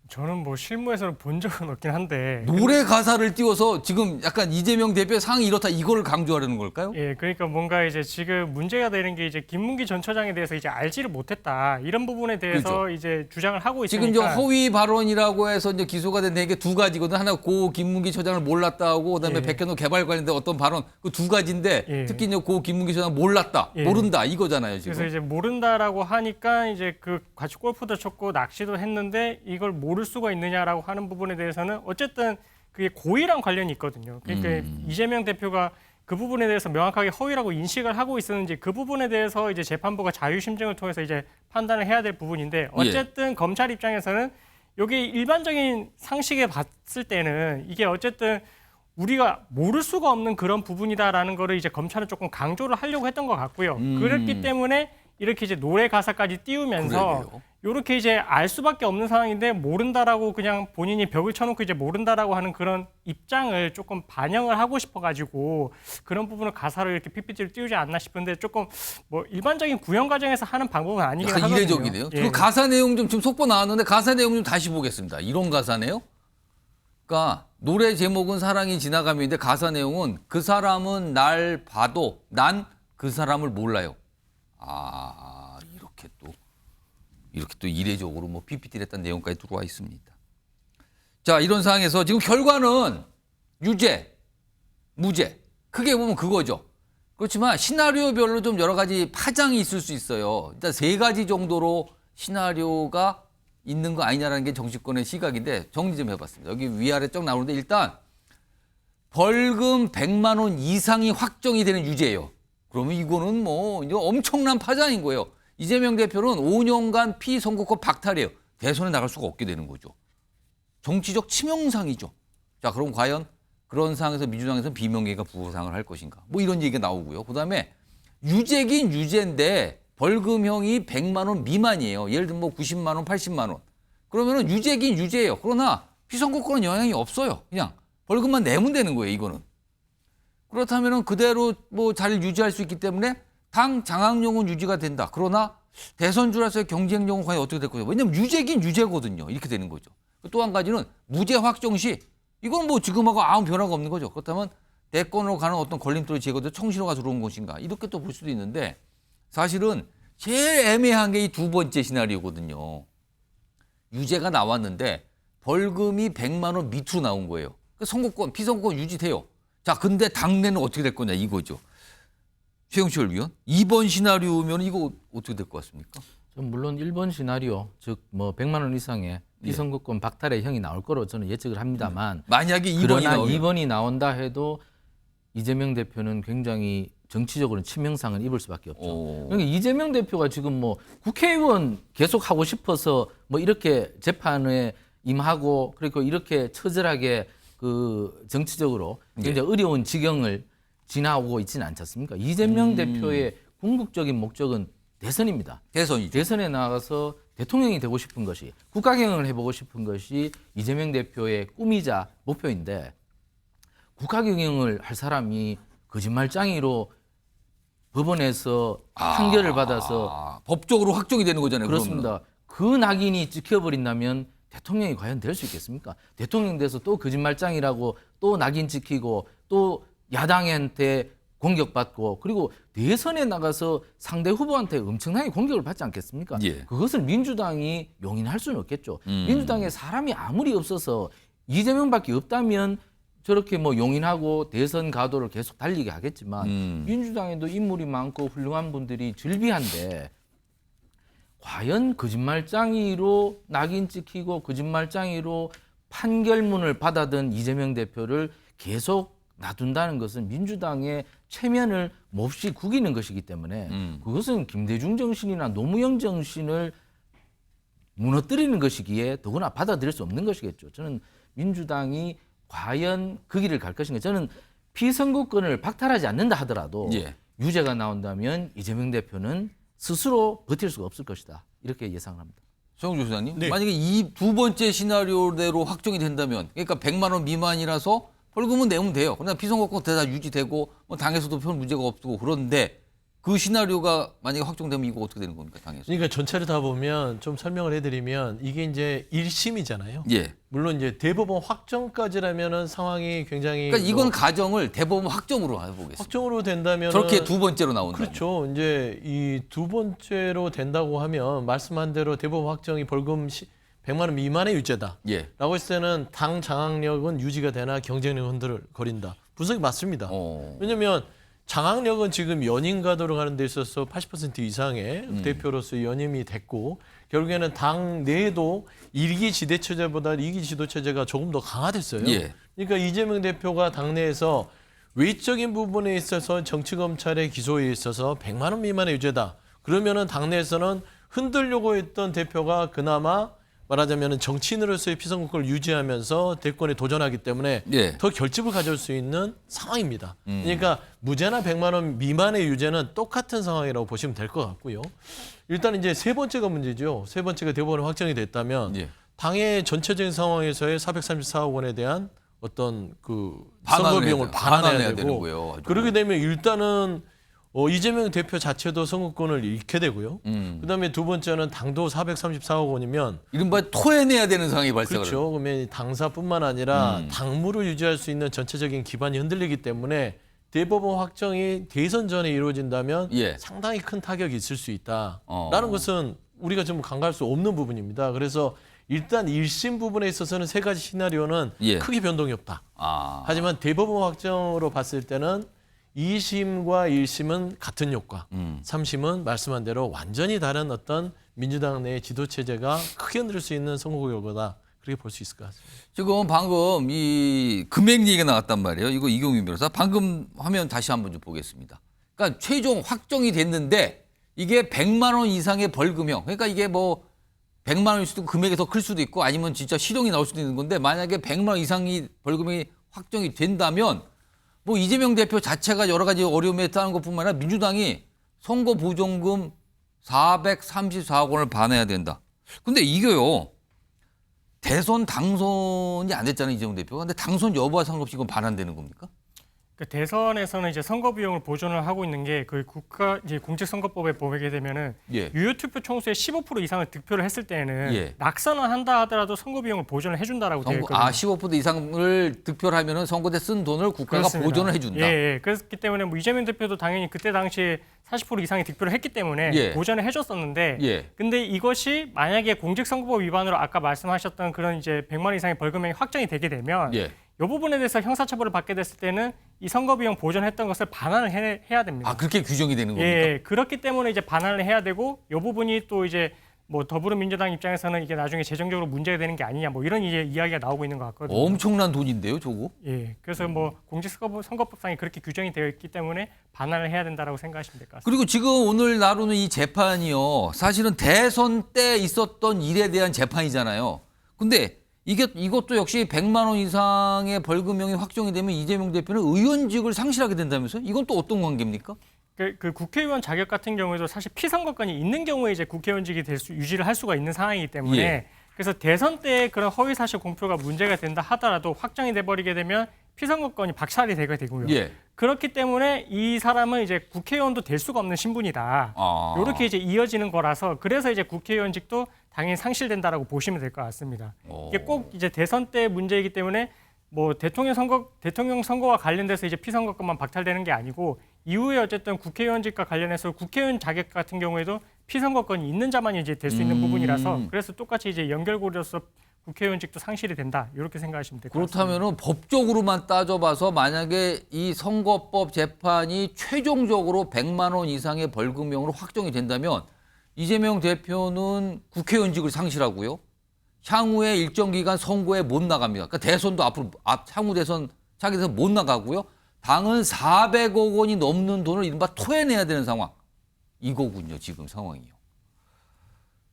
저는 뭐 실무에서는 본 적은 없긴 한데 노래 가사를 띄워서 지금 약간 이재명 대표의 상황이 이렇다 이거를 강조하려는 걸까요? 예, 그러니까 뭔가 이제 지금 문제가 되는 게 이제 김문기 전 처장에 대해서 이제 알지를 못했다 이런 부분에 대해서 그렇죠. 이제 주장을 하고 있으니까 지금 저 허위 발언이라고 해서 이제 기소가 된 게 두 가지거든. 하나 고 김문기 처장을 몰랐다 하고 그다음에 예. 백현호 개발 관련된 어떤 발언 그 두 가지인데 예. 특히 이제 고 김문기 처장 몰랐다, 예. 모른다 이거잖아요 지금. 그래서 이제 모른다라고 하니까 이제 그 같이 골프도 쳤고 낚시도 했는데 이걸 모를 수가 있느냐라고 하는 부분에 대해서는 어쨌든 그게 고의랑 관련이 있거든요. 그러니까 이재명 대표가 그 부분에 대해서 명확하게 허위라고 인식을 하고 있었는지 그 부분에 대해서 이제 재판부가 자유심증을 통해서 이제 판단을 해야 될 부분인데 어쨌든 검찰 입장에서는 여기 일반적인 상식에 봤을 때는 이게 어쨌든 우리가 모를 수가 없는 그런 부분이다라는 거를 이제 검찰은 조금 강조를 하려고 했던 것 같고요. 그렇기 때문에 이렇게 이제 노래 가사까지 띄우면서 그래요. 이렇게 이제 알 수밖에 없는 상황인데 모른다라고 그냥 본인이 벽을 쳐놓고 이제 모른다라고 하는 그런 입장을 조금 반영을 하고 싶어가지고 그런 부분을 가사를 이렇게 PPT를 띄우지 않나 싶은데 조금 뭐 일반적인 구형 과정에서 하는 방법은 아니긴 약간 하거든요. 이례적이네요. 예. 그 가사 내용 좀 지금 속보 나왔는데 가사 내용 좀 다시 보겠습니다. 이런 가사네요. 그러니까 노래 제목은 사랑이 지나가면인데 가사 내용은 그 사람은 날 봐도 난 그 사람을 몰라요. 이렇게 또 이례적으로 뭐 PPT를 했다는 내용까지 들어와 있습니다. 자, 이런 상황에서 지금 결과는 유죄, 무죄. 크게 보면 그거죠. 그렇지만 시나리오별로 좀 여러 가지 파장이 있을 수 있어요. 일단 세 가지 정도로 시나리오가 있는 거 아니냐라는 게 정치권의 시각인데 정리 좀 해봤습니다. 여기 위아래 쭉 나오는데 일단 벌금 100만 원 이상이 확정이 되는 유죄예요. 그러면 이거는 뭐 이제 엄청난 파장인 거예요. 이재명 대표는 5년간 피선거권 박탈이에요. 대선에 나갈 수가 없게 되는 거죠. 정치적 치명상이죠. 자, 그럼 과연 그런 상황에서 민주당에서는 비명계가 부상을 할 것인가? 뭐 이런 얘기가 나오고요. 그다음에 유죄긴 유죄인데 벌금형이 100만 원 미만이에요. 예를 들면 뭐 90만 원, 80만 원. 그러면은 유죄긴 유죄예요. 그러나 피선거권은 영향이 없어요. 그냥 벌금만 내면 되는 거예요, 이거는. 그렇다면은 그대로 뭐 잘 유지할 수 있기 때문에 당 장악용은 유지가 된다. 그러나 대선 주라서의 경쟁력은 과연 어떻게 될 거죠? 왜냐하면 유죄긴 유죄거든요. 이렇게 되는 거죠. 또 한 가지는 무죄 확정 시 이건 뭐 지금하고 아무 변화가 없는 거죠. 그렇다면 대권으로 가는 어떤 걸림돌이 제거돼 청신호가 들어온 것인가 이렇게 또 볼 수도 있는데 사실은 제일 애매한 게 이 두 번째 시나리오거든요. 유죄가 나왔는데 벌금이 100만 원 밑으로 나온 거예요. 그 선거권, 피선거권 유지돼요. 자, 근데 당내는 어떻게 될 거냐 이거죠. 최영철 위원, 2번 시나리오면 이거 어떻게 될 것 같습니까? 물론 1번 시나리오, 즉 뭐 100만 원 이상의 피선거권 박탈의 형이 나올 거로 저는 예측을 합니다만 만약에 2번이 그러나 나오면 2번이 나온다 해도 이재명 대표는 굉장히 정치적으로는 치명상을 입을 수밖에 없죠. 그러니까 이재명 대표가 지금 뭐 국회의원 계속 하고 싶어서 뭐 이렇게 재판에 임하고 그리고 이렇게 처절하게 그 정치적으로 굉장히 어려운 지경을 지나오고 있지는 않지 않습니까? 이재명 대표의 궁극적인 목적은 대선입니다. 대선이죠. 대선에 나가서 대통령이 되고 싶은 것이 국가경영을 해보고 싶은 것이 이재명 대표의 꿈이자 목표인데 국가경영을 할 사람이 거짓말장이로 법원에서 판결을 받아서 법적으로 확정이 되는 거잖아요. 그렇습니다. 그 낙인이 찍혀버린다면 대통령이 과연 될 수 있겠습니까? 대통령 돼서 또 거짓말장이라고 또 낙인 찍히고 또 야당한테 공격받고 그리고 대선에 나가서 상대 후보한테 엄청나게 공격을 받지 않겠습니까? 그것을 민주당이 용인할 수는 없겠죠. 민주당에 사람이 아무리 없어서 이재명밖에 없다면 저렇게 뭐 용인하고 대선 가도를 계속 달리게 하겠지만 민주당에도 인물이 많고 훌륭한 분들이 즐비한데 과연 거짓말장이로 낙인 찍히고 거짓말장이로 판결문을 받아든 이재명 대표를 계속 놔둔다는 것은 민주당의 체면을 몹시 구기는 것이기 때문에 그것은 김대중 정신이나 노무현 정신을 무너뜨리는 것이기에 더구나 받아들일 수 없는 것이겠죠. 저는 민주당이 과연 그 길을 갈 것인가. 저는 피선거권을 박탈하지 않는다 하더라도 유죄가 나온다면 이재명 대표는 스스로 버틸 수가 없을 것이다. 이렇게 예상을 합니다. 정우주 소장님, 만약에 이 두 번째 시나리오대로 확정이 된다면 그러니까 100만 원 미만이라서 벌금은 내면 돼요. 그러나 피선거권 다 유지되고 뭐 당에서도 별 문제가 없고 그런데 그 시나리오가 만약에 확정되면 이거 어떻게 되는 겁니까, 당에서? 그러니까 전체를 다 보면 좀 설명을 해드리면 이게 이제 1심이잖아요. 물론 이제 대법원 확정까지라면은 상황이 굉장히 그러니까 이건 가정을 대법원 확정으로 해보겠습니다. 확정으로 된다면 저렇게 두 번째로 나온다. 그렇죠. 이제 이 두 번째로 된다고 하면 말씀한 대로 대법원 확정이 벌금 100만 원 미만의 유죄다. 라고 했을 때는 당 장악력은 유지가 되나 경쟁력 흔들거린다. 분석이 맞습니다. 왜냐하면 장악력은 지금 연임 가도록 하는 데 있어서 80% 이상의 대표로서 연임이 됐고 결국에는 당 내에도 1기 지도체제보다 2기 지도체제가 조금 더 강화됐어요. 그러니까 이재명 대표가 당내에서 외적인 부분에 있어서 정치검찰의 기소에 있어서 100만 원 미만의 유죄다. 그러면은 당내에서는 흔들려고 했던 대표가 그나마 말하자면 정치인으로서의 피선거권을 유지하면서 대권에 도전하기 때문에 더 결집을 가져올 수 있는 상황입니다. 그러니까 무죄나 100만 원 미만의 유죄는 똑같은 상황이라고 보시면 될 것 같고요. 일단 이제 세 번째가 문제죠. 세 번째가 대법원에 확정이 됐다면 당의 전체적인 상황에서의 434억 원에 대한 어떤 그 선거 비용을 반환해야 되고 그렇게 되면 일단은 이재명 대표 자체도 선거권을 잃게 되고요. 그다음에 두 번째는 당도 434억 원이면 이른바 토해내야 되는 상황이 발생을 그렇죠. 그러면 당사뿐만 아니라 당무를 유지할 수 있는 전체적인 기반이 흔들리기 때문에 대법원 확정이 대선 전에 이루어진다면 상당히 큰 타격이 있을 수 있다라는 것은 우리가 좀 간과할 수 없는 부분입니다. 그래서 일단 1심 부분에 있어서는 세 가지 시나리오는 크게 변동이 없다. 하지만 대법원 확정으로 봤을 때는 2심과 1심은 같은 효과, 3심은 말씀한 대로 완전히 다른 어떤 민주당 내 지도체제가 크게 흔들 수 있는 선거 결과다. 그렇게 볼 수 있을 것 같습니다. 지금 방금 이 금액 얘기가 나왔단 말이에요. 이거 이경민 변호사. 방금 화면 다시 한번 좀 보겠습니다. 그러니까 최종 확정이 됐는데 이게 100만 원 이상의 벌금형. 그러니까 이게 뭐 100만 원일 수도 있고 금액이 더 클 수도 있고 아니면 진짜 실형이 나올 수도 있는 건데 만약에 100만 원 이상이 벌금이 확정이 된다면 뭐 이재명 대표 자체가 여러 가지 어려움에 따른 것뿐만 아니라 민주당이 선거 보존금 434억 원을 반환해야 된다. 근데 이게요. 대선 당선이 안 됐잖아요, 이재명 대표가. 근데 당선 여부와 상관없이 이건 반환되는 겁니까? 대선에서는 이제 선거 비용을 보존을 하고 있는 게 그 국가 이제 공직선거법에 보게 되면은 유효 투표 총수의 15% 이상을 득표를 했을 때는 낙선을 한다 하더라도 선거 비용을 보존을 해준다라고 되어 있거든요. 15% 이상을 득표를 하면은 선거 때 쓴 돈을 국가가 그렇습니다. 보존을 해준다. 예. 그렇기 때문에 뭐 이재명 대표도 당연히 그때 당시에 40% 이상의 득표를 했기 때문에 보전을 해줬었는데, 근데 이것이 만약에 공직선거법 위반으로 아까 말씀하셨던 그런 이제 100만 원 이상의 벌금형이 확정이 되게 되면 이 부분에 대해서 형사처벌을 받게 됐을 때는 이 선거비용 보전했던 것을 반환을 해야 됩니다. 아, 그렇게 규정이 되는 겁니까? 예, 그렇기 때문에 이제 반환을 해야 되고 이 부분이 또 이제 뭐 더불어민주당 입장에서는 이게 나중에 재정적으로 문제가 되는 게 아니냐 뭐 이런 이제 이야기가 나오고 있는 것 같거든요. 엄청난 돈인데요, 저거? 예, 그래서 뭐 공직선거법상에 그렇게 규정이 되어 있기 때문에 반환을 해야 된다라고 생각하시면 될 것 같습니다. 그리고 지금 오늘 나누는 이 재판이요, 사실은 대선 때 있었던 일에 대한 재판이잖아요. 근데 이것도 역시 100만 원 이상의 벌금형이 확정이 되면 이재명 대표는 의원직을 상실하게 된다면서요? 이건 또 어떤 관계입니까? 그 국회의원 자격 같은 경우에도 사실 피선거권이 있는 경우에 이제 국회의원직이 유지를 할 수가 있는 상황이기 때문에 그래서 대선 때 그런 허위사실 공표가 문제가 된다 하더라도 확정이 돼버리게 되면 피선거권이 박살이 되게 되고요. 그렇기 때문에 이 사람은 이제 국회의원도 될 수가 없는 신분이다. 이렇게 이제 이어지는 거라서 그래서 이제 국회의원직도 당연히 상실된다라고 보시면 될 것 같습니다. 이게 꼭 이제 대선 때 문제이기 때문에 뭐 대통령 선거와 관련돼서 이제 피선거권만 박탈되는 게 아니고 이후에 어쨌든 국회의원직과 관련해서 국회의원 자격 같은 경우에도 피선거권이 있는 자만이 이제 될 수 있는 부분이라서 그래서 똑같이 이제 연결고리로서 국회의원직도 상실이 된다 이렇게 생각하시면 될 것 같습니다. 그렇다면은 법적으로만 따져봐서 만약에 이 선거법 재판이 최종적으로 100만 원 이상의 벌금형으로 확정이 된다면 이재명 대표는 국회의원직을 상실하고요. 향후에 일정 기간 선거에 못 나갑니다. 그러니까 대선도 앞으로 향후 대선 차기 대선 못 나가고요. 당은 400억 원이 넘는 돈을 이른바 토해내야 되는 상황. 이거군요, 지금 상황이요.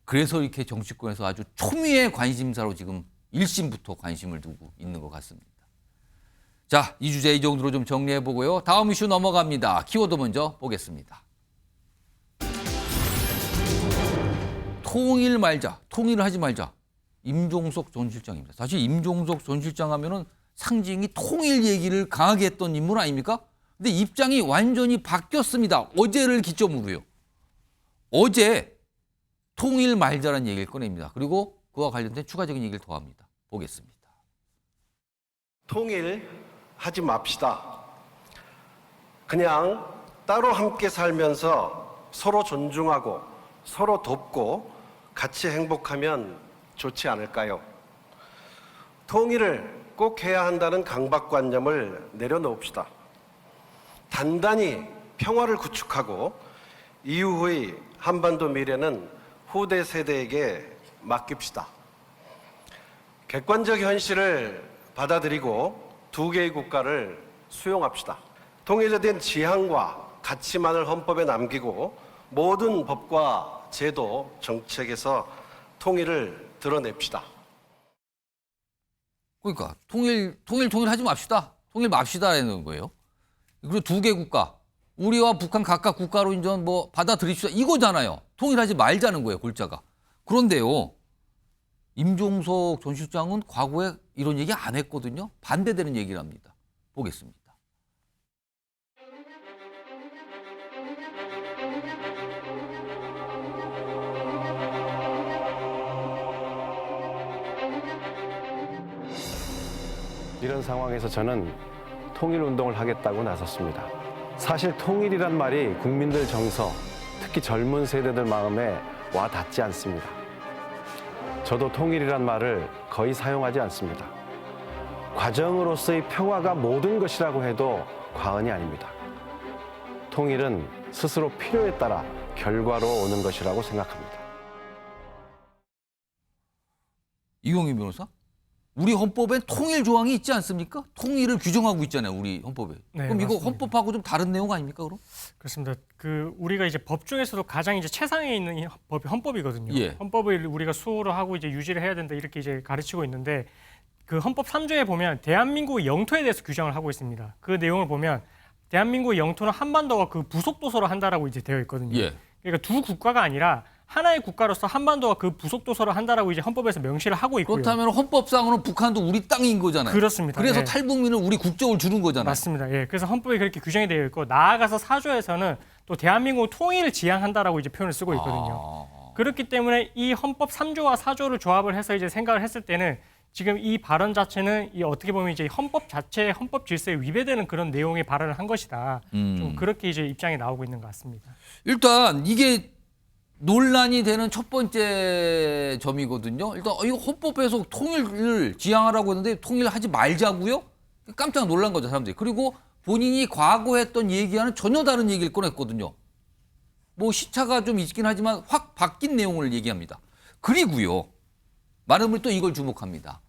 그래서 이렇게 정치권에서 아주 초미의 관심사로 지금 1심부터 관심을 두고 있는 것 같습니다. 자, 이 주제 이 정도로 좀 정리해 보고요. 다음 이슈 넘어갑니다. 키워드 먼저 보겠습니다. 통일 말자, 통일을 하지 말자. 임종석 전 실장입니다. 사실 임종석 전 실장 하면은 상징이 통일 얘기를 강하게 했던 인물 아닙니까? 근데 입장이 완전히 바뀌었습니다. 어제를 기점으로요. 어제 통일 말자라는 얘기를 꺼냅니다. 그리고 그와 관련된 추가적인 얘기를 더합니다. 보겠습니다. 통일하지 맙시다. 그냥 따로 함께 살면서 서로 존중하고 서로 돕고 같이 행복하면 좋지 않을까요? 통일을 꼭 해야 한다는 강박관념을 내려놓읍시다. 단단히 평화를 구축하고 이후의 한반도 미래는 후대 세대에게 맡깁시다. 객관적 현실을 받아들이고 두 개의 국가를 수용합시다. 통일된 지향과 가치만을 헌법에 남기고 모든 법과 제도, 정책에서 통일을 드러냅시다. 그러니까 통일하지 맙시다. 통일 맙시다라는 거예요. 그리고 두 개 국가, 우리와 북한 각각 국가로 인전 뭐 받아들입시다. 이거잖아요. 통일하지 말자는 거예요, 골자가. 그런데요, 임종석 전 실장은 과거에 이런 얘기 안 했거든요. 반대되는 얘기를 합니다. 보겠습니다. 이런 상황에서 저는 통일운동을 하겠다고 나섰습니다. 사실 통일이란 말이 국민들 정서, 특히 젊은 세대들 마음에 와 닿지 않습니다. 저도 통일이란 말을 거의 사용하지 않습니다. 과정으로서의 평화가 모든 것이라고 해도 과언이 아닙니다. 통일은 스스로 필요에 따라 결과로 오는 것이라고 생각합니다. 이용희 변호사? 우리 헌법엔 통일 조항이 있지 않습니까? 통일을 규정하고 있잖아요, 우리 헌법에. 네, 그럼 이거 맞습니다. 헌법하고 좀 다른 내용 아닙니까, 그럼? 그렇습니다. 우리가 이제 법 중에서도 가장 이제 최상에 있는 이 법이 헌법이거든요. 헌법을 우리가 수호를 하고 이제 유지를 해야 된다 이렇게 이제 가르치고 있는데 그 헌법 3조에 보면 대한민국의 영토에 대해서 규정을 하고 있습니다. 그 내용을 보면 대한민국의 영토는 한반도와 그 부속 도서로 한다라고 이제 되어 있거든요. 그러니까 두 국가가 아니라 하나의 국가로서 한반도가 그 부속 도서를 한다라고 이제 헌법에서 명시를 하고 있고요. 그렇다면 헌법상으로는 북한도 우리 땅인 거잖아요. 그렇습니다. 그래서 예. 탈북민을 우리 국적을 주는 거잖아요. 맞습니다. 예. 그래서 헌법에 그렇게 규정이 되어 있고 나아가서 4조에서는 또 대한민국 통일을 지향한다라고 이제 표현을 쓰고 있거든요. 그렇기 때문에 이 헌법 3조와 4조를 조합을 해서 이제 생각을 했을 때는 지금 이 발언 자체는 이 어떻게 보면 이제 헌법 자체의 헌법 질서에 위배되는 그런 내용의 발언을 한 것이다. 좀 그렇게 이제 입장이 나오고 있는 것 같습니다. 일단 이게 논란이 되는 첫 번째 점이거든요. 일단 이거 헌법에서 통일을 지향하라고 했는데 통일하지 말자고요? 깜짝 놀란 거죠, 사람들이. 그리고 본인이 과거 했던 얘기와는 전혀 다른 얘기를 꺼냈거든요. 뭐 시차가 좀 있긴 하지만 확 바뀐 내용을 얘기합니다. 그리고요. 많은 분이 또 이걸 주목합니다.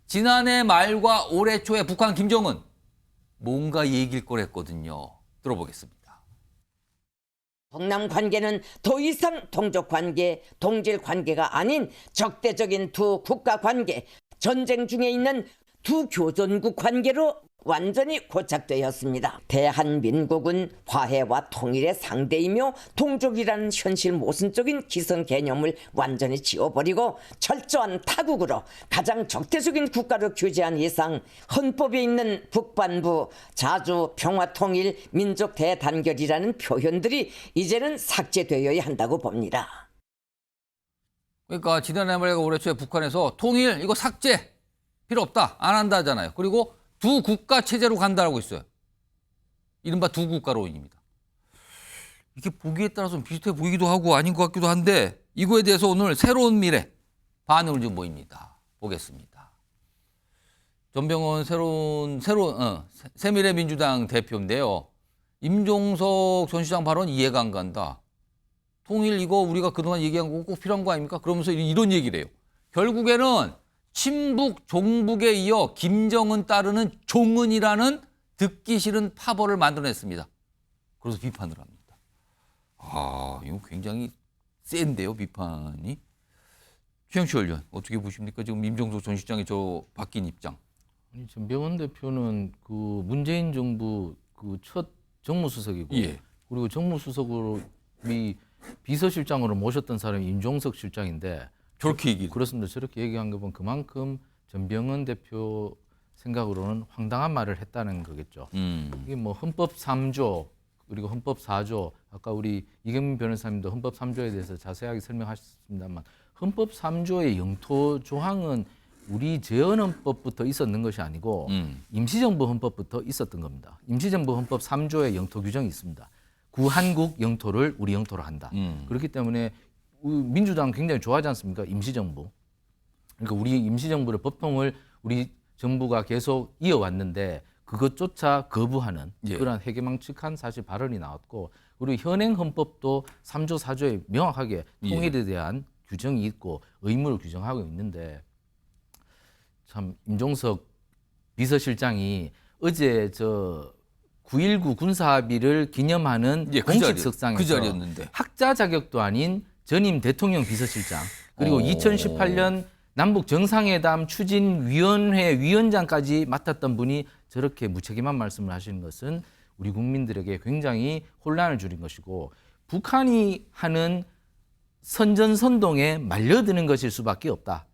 지난해 말과 올해 초에 북한 김정은 뭔가 얘기를 꺼냈거든요. 들어보겠습니다. 동남 관계는 더 이상 동족 관계, 동질 관계가 아닌 적대적인 두 국가 관계, 전쟁 중에 있는 두 교전국 관계로 완전히 고착되었습니다. 대한민국은 화해와 통일의 상대이며 동족이라는 현실 모순적인 기성 개념을 완전히 지워버리고 철저한 타국으로 가장 적대적인 국가로 규제한 이상 헌법에 있는 북반부, 자주, 평화통일, 민족 대단결이라는 표현들이 이제는 삭제되어야 한다고 봅니다. 그러니까 지난해 말과 올해 초에 북한에서 통일 이거 삭제 필요 없다 안 한다 하잖아요. 그리고 두 국가 체제로 간다라고 했어요. 이른바 두 국가론입니다. 이게 보기에 따라서 비슷해 보이기도 하고 아닌 것 같기도 한데 이거에 대해서 오늘 새로운 미래 반응을 좀 보입니다. 보겠습니다. 전병헌 새미래민주당 대표인데요. 임종석 전 시장 발언 이해가 안 간다. 통일 이거 우리가 그동안 얘기한 거 꼭 필요한 거 아닙니까? 그러면서 이런 얘기를 해요. 결국에는 친북 종북에 이어 김정은 따르는 종은이라는 듣기 싫은 파벌을 만들어냈습니다. 그래서 비판을 합니다. 이거 굉장히 센데요, 비판이. 최영철 의원 어떻게 보십니까? 지금 임종석 전 시장의 저 바뀐 입장. 아니, 전병헌 대표는 그 문재인 정부 그 첫 정무수석이고 예. 그리고 정무수석으로 비서실장으로 모셨던 사람이 임종석 실장인데 저렇게 얘기 그렇습니다. 저렇게 얘기한 거 보면 그만큼 전병헌 대표 생각으로는 황당한 말을 했다는 거겠죠. 이게 뭐 헌법 3조 그리고 헌법 4조 아까 우리 이경민 변호사님도 헌법 3조에 대해서 자세하게 설명하셨습니다만 헌법 3조의 영토 조항은 우리 재헌헌법부터 있었는 것이 아니고 임시정부 헌법부터 있었던 겁니다. 임시정부 헌법 3조의 영토 규정이 있습니다. 구한국 영토를 우리 영토로 한다. 그렇기 때문에 민주당 굉장히 좋아하지 않습니까? 임시정부. 그러니까 우리 임시정부를 법통을 우리 정부가 계속 이어왔는데 그것조차 거부하는 그런 해괴망측한 사실 발언이 나왔고 그리고 현행 헌법도 3조 4조에 명확하게 통일에 대한 규정이 있고 의무를 규정하고 있는데 참 임종석 비서실장이 어제 저 9.19 군사합의를 기념하는 공식 석상에서 그 자리였는데 학자 자격도 아닌 전임 대통령 비서실장 그리고 2018년 남북 정상회담 추진위원회 위원장까지 맡았던 분이 저렇게 무책임한 말씀을 하시는 것은 우리 국민들에게 굉장히 혼란을 주는 것이고 북한이 하는 선전선동에 말려드는 것일 수밖에 없다.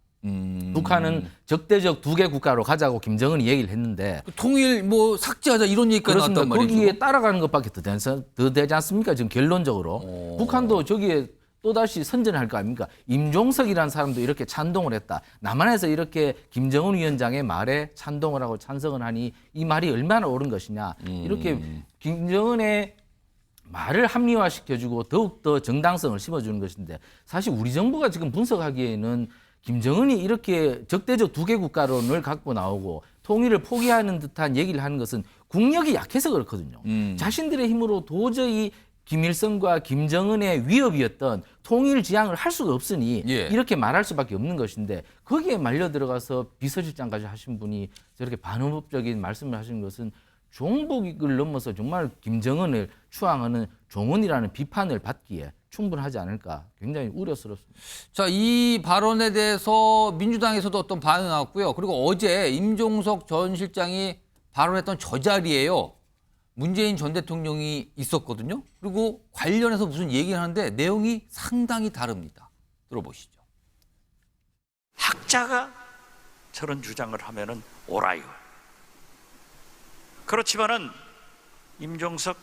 북한은 적대적 두 개 국가로 가자고 김정은이 얘기를 했는데 통일 뭐 삭제하자 이런 얘기가 나왔단 말이죠. 거기에 따라가는 것밖에 더 되지 않습니까? 지금 결론적으로 북한도 저기에 또다시 선전할 거 아닙니까? 임종석이라는 사람도 이렇게 찬동을 했다. 남한에서 이렇게 김정은 위원장의 말에 찬동을 하고 찬성을 하니 이 말이 얼마나 옳은 것이냐. 이렇게 김정은의 말을 합리화시켜주고 더욱더 정당성을 심어주는 것인데 사실 우리 정부가 지금 분석하기에는 김정은이 이렇게 적대적 두 개 국가론을 갖고 나오고 통일을 포기하는 듯한 얘기를 하는 것은 국력이 약해서 그렇거든요. 자신들의 힘으로 도저히 김일성과 김정은의 위협이었던 통일 지향을 할 수가 없으니 이렇게 말할 수밖에 없는 것인데 거기에 말려 들어가서 비서실장까지 하신 분이 저렇게 반헌법적인 말씀을 하시는 것은 종북을 넘어서 정말 김정은을 추앙하는 종언이라는 비판을 받기에 충분하지 않을까 굉장히 우려스럽습니다. 자, 이 발언에 대해서 민주당에서도 어떤 반응이 나왔고요. 그리고 어제 임종석 전 실장이 발언했던 저 자리에요. 문재인 전 대통령이 있었거든요. 그리고 관련해서 무슨 얘기를 하는데 내용이 상당히 다릅니다. 들어보시죠. 학자가 저런 주장을 하면은 옳아요. 그렇지만은 임종석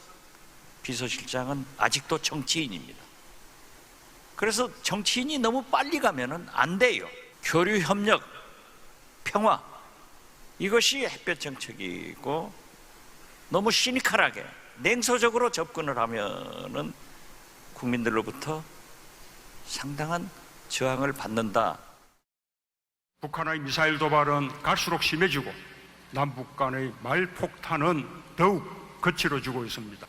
비서실장은 아직도 정치인입니다. 그래서 정치인이 너무 빨리 가면은 안 돼요. 교류 협력, 평화 이것이 햇볕 정책이고 너무 시니컬하게 냉소적으로 접근을 하면은 국민들로부터 상당한 저항을 받는다. 북한의 미사일 도발은 갈수록 심해지고 남북 간의 말폭탄은 더욱 거칠어지고 있습니다.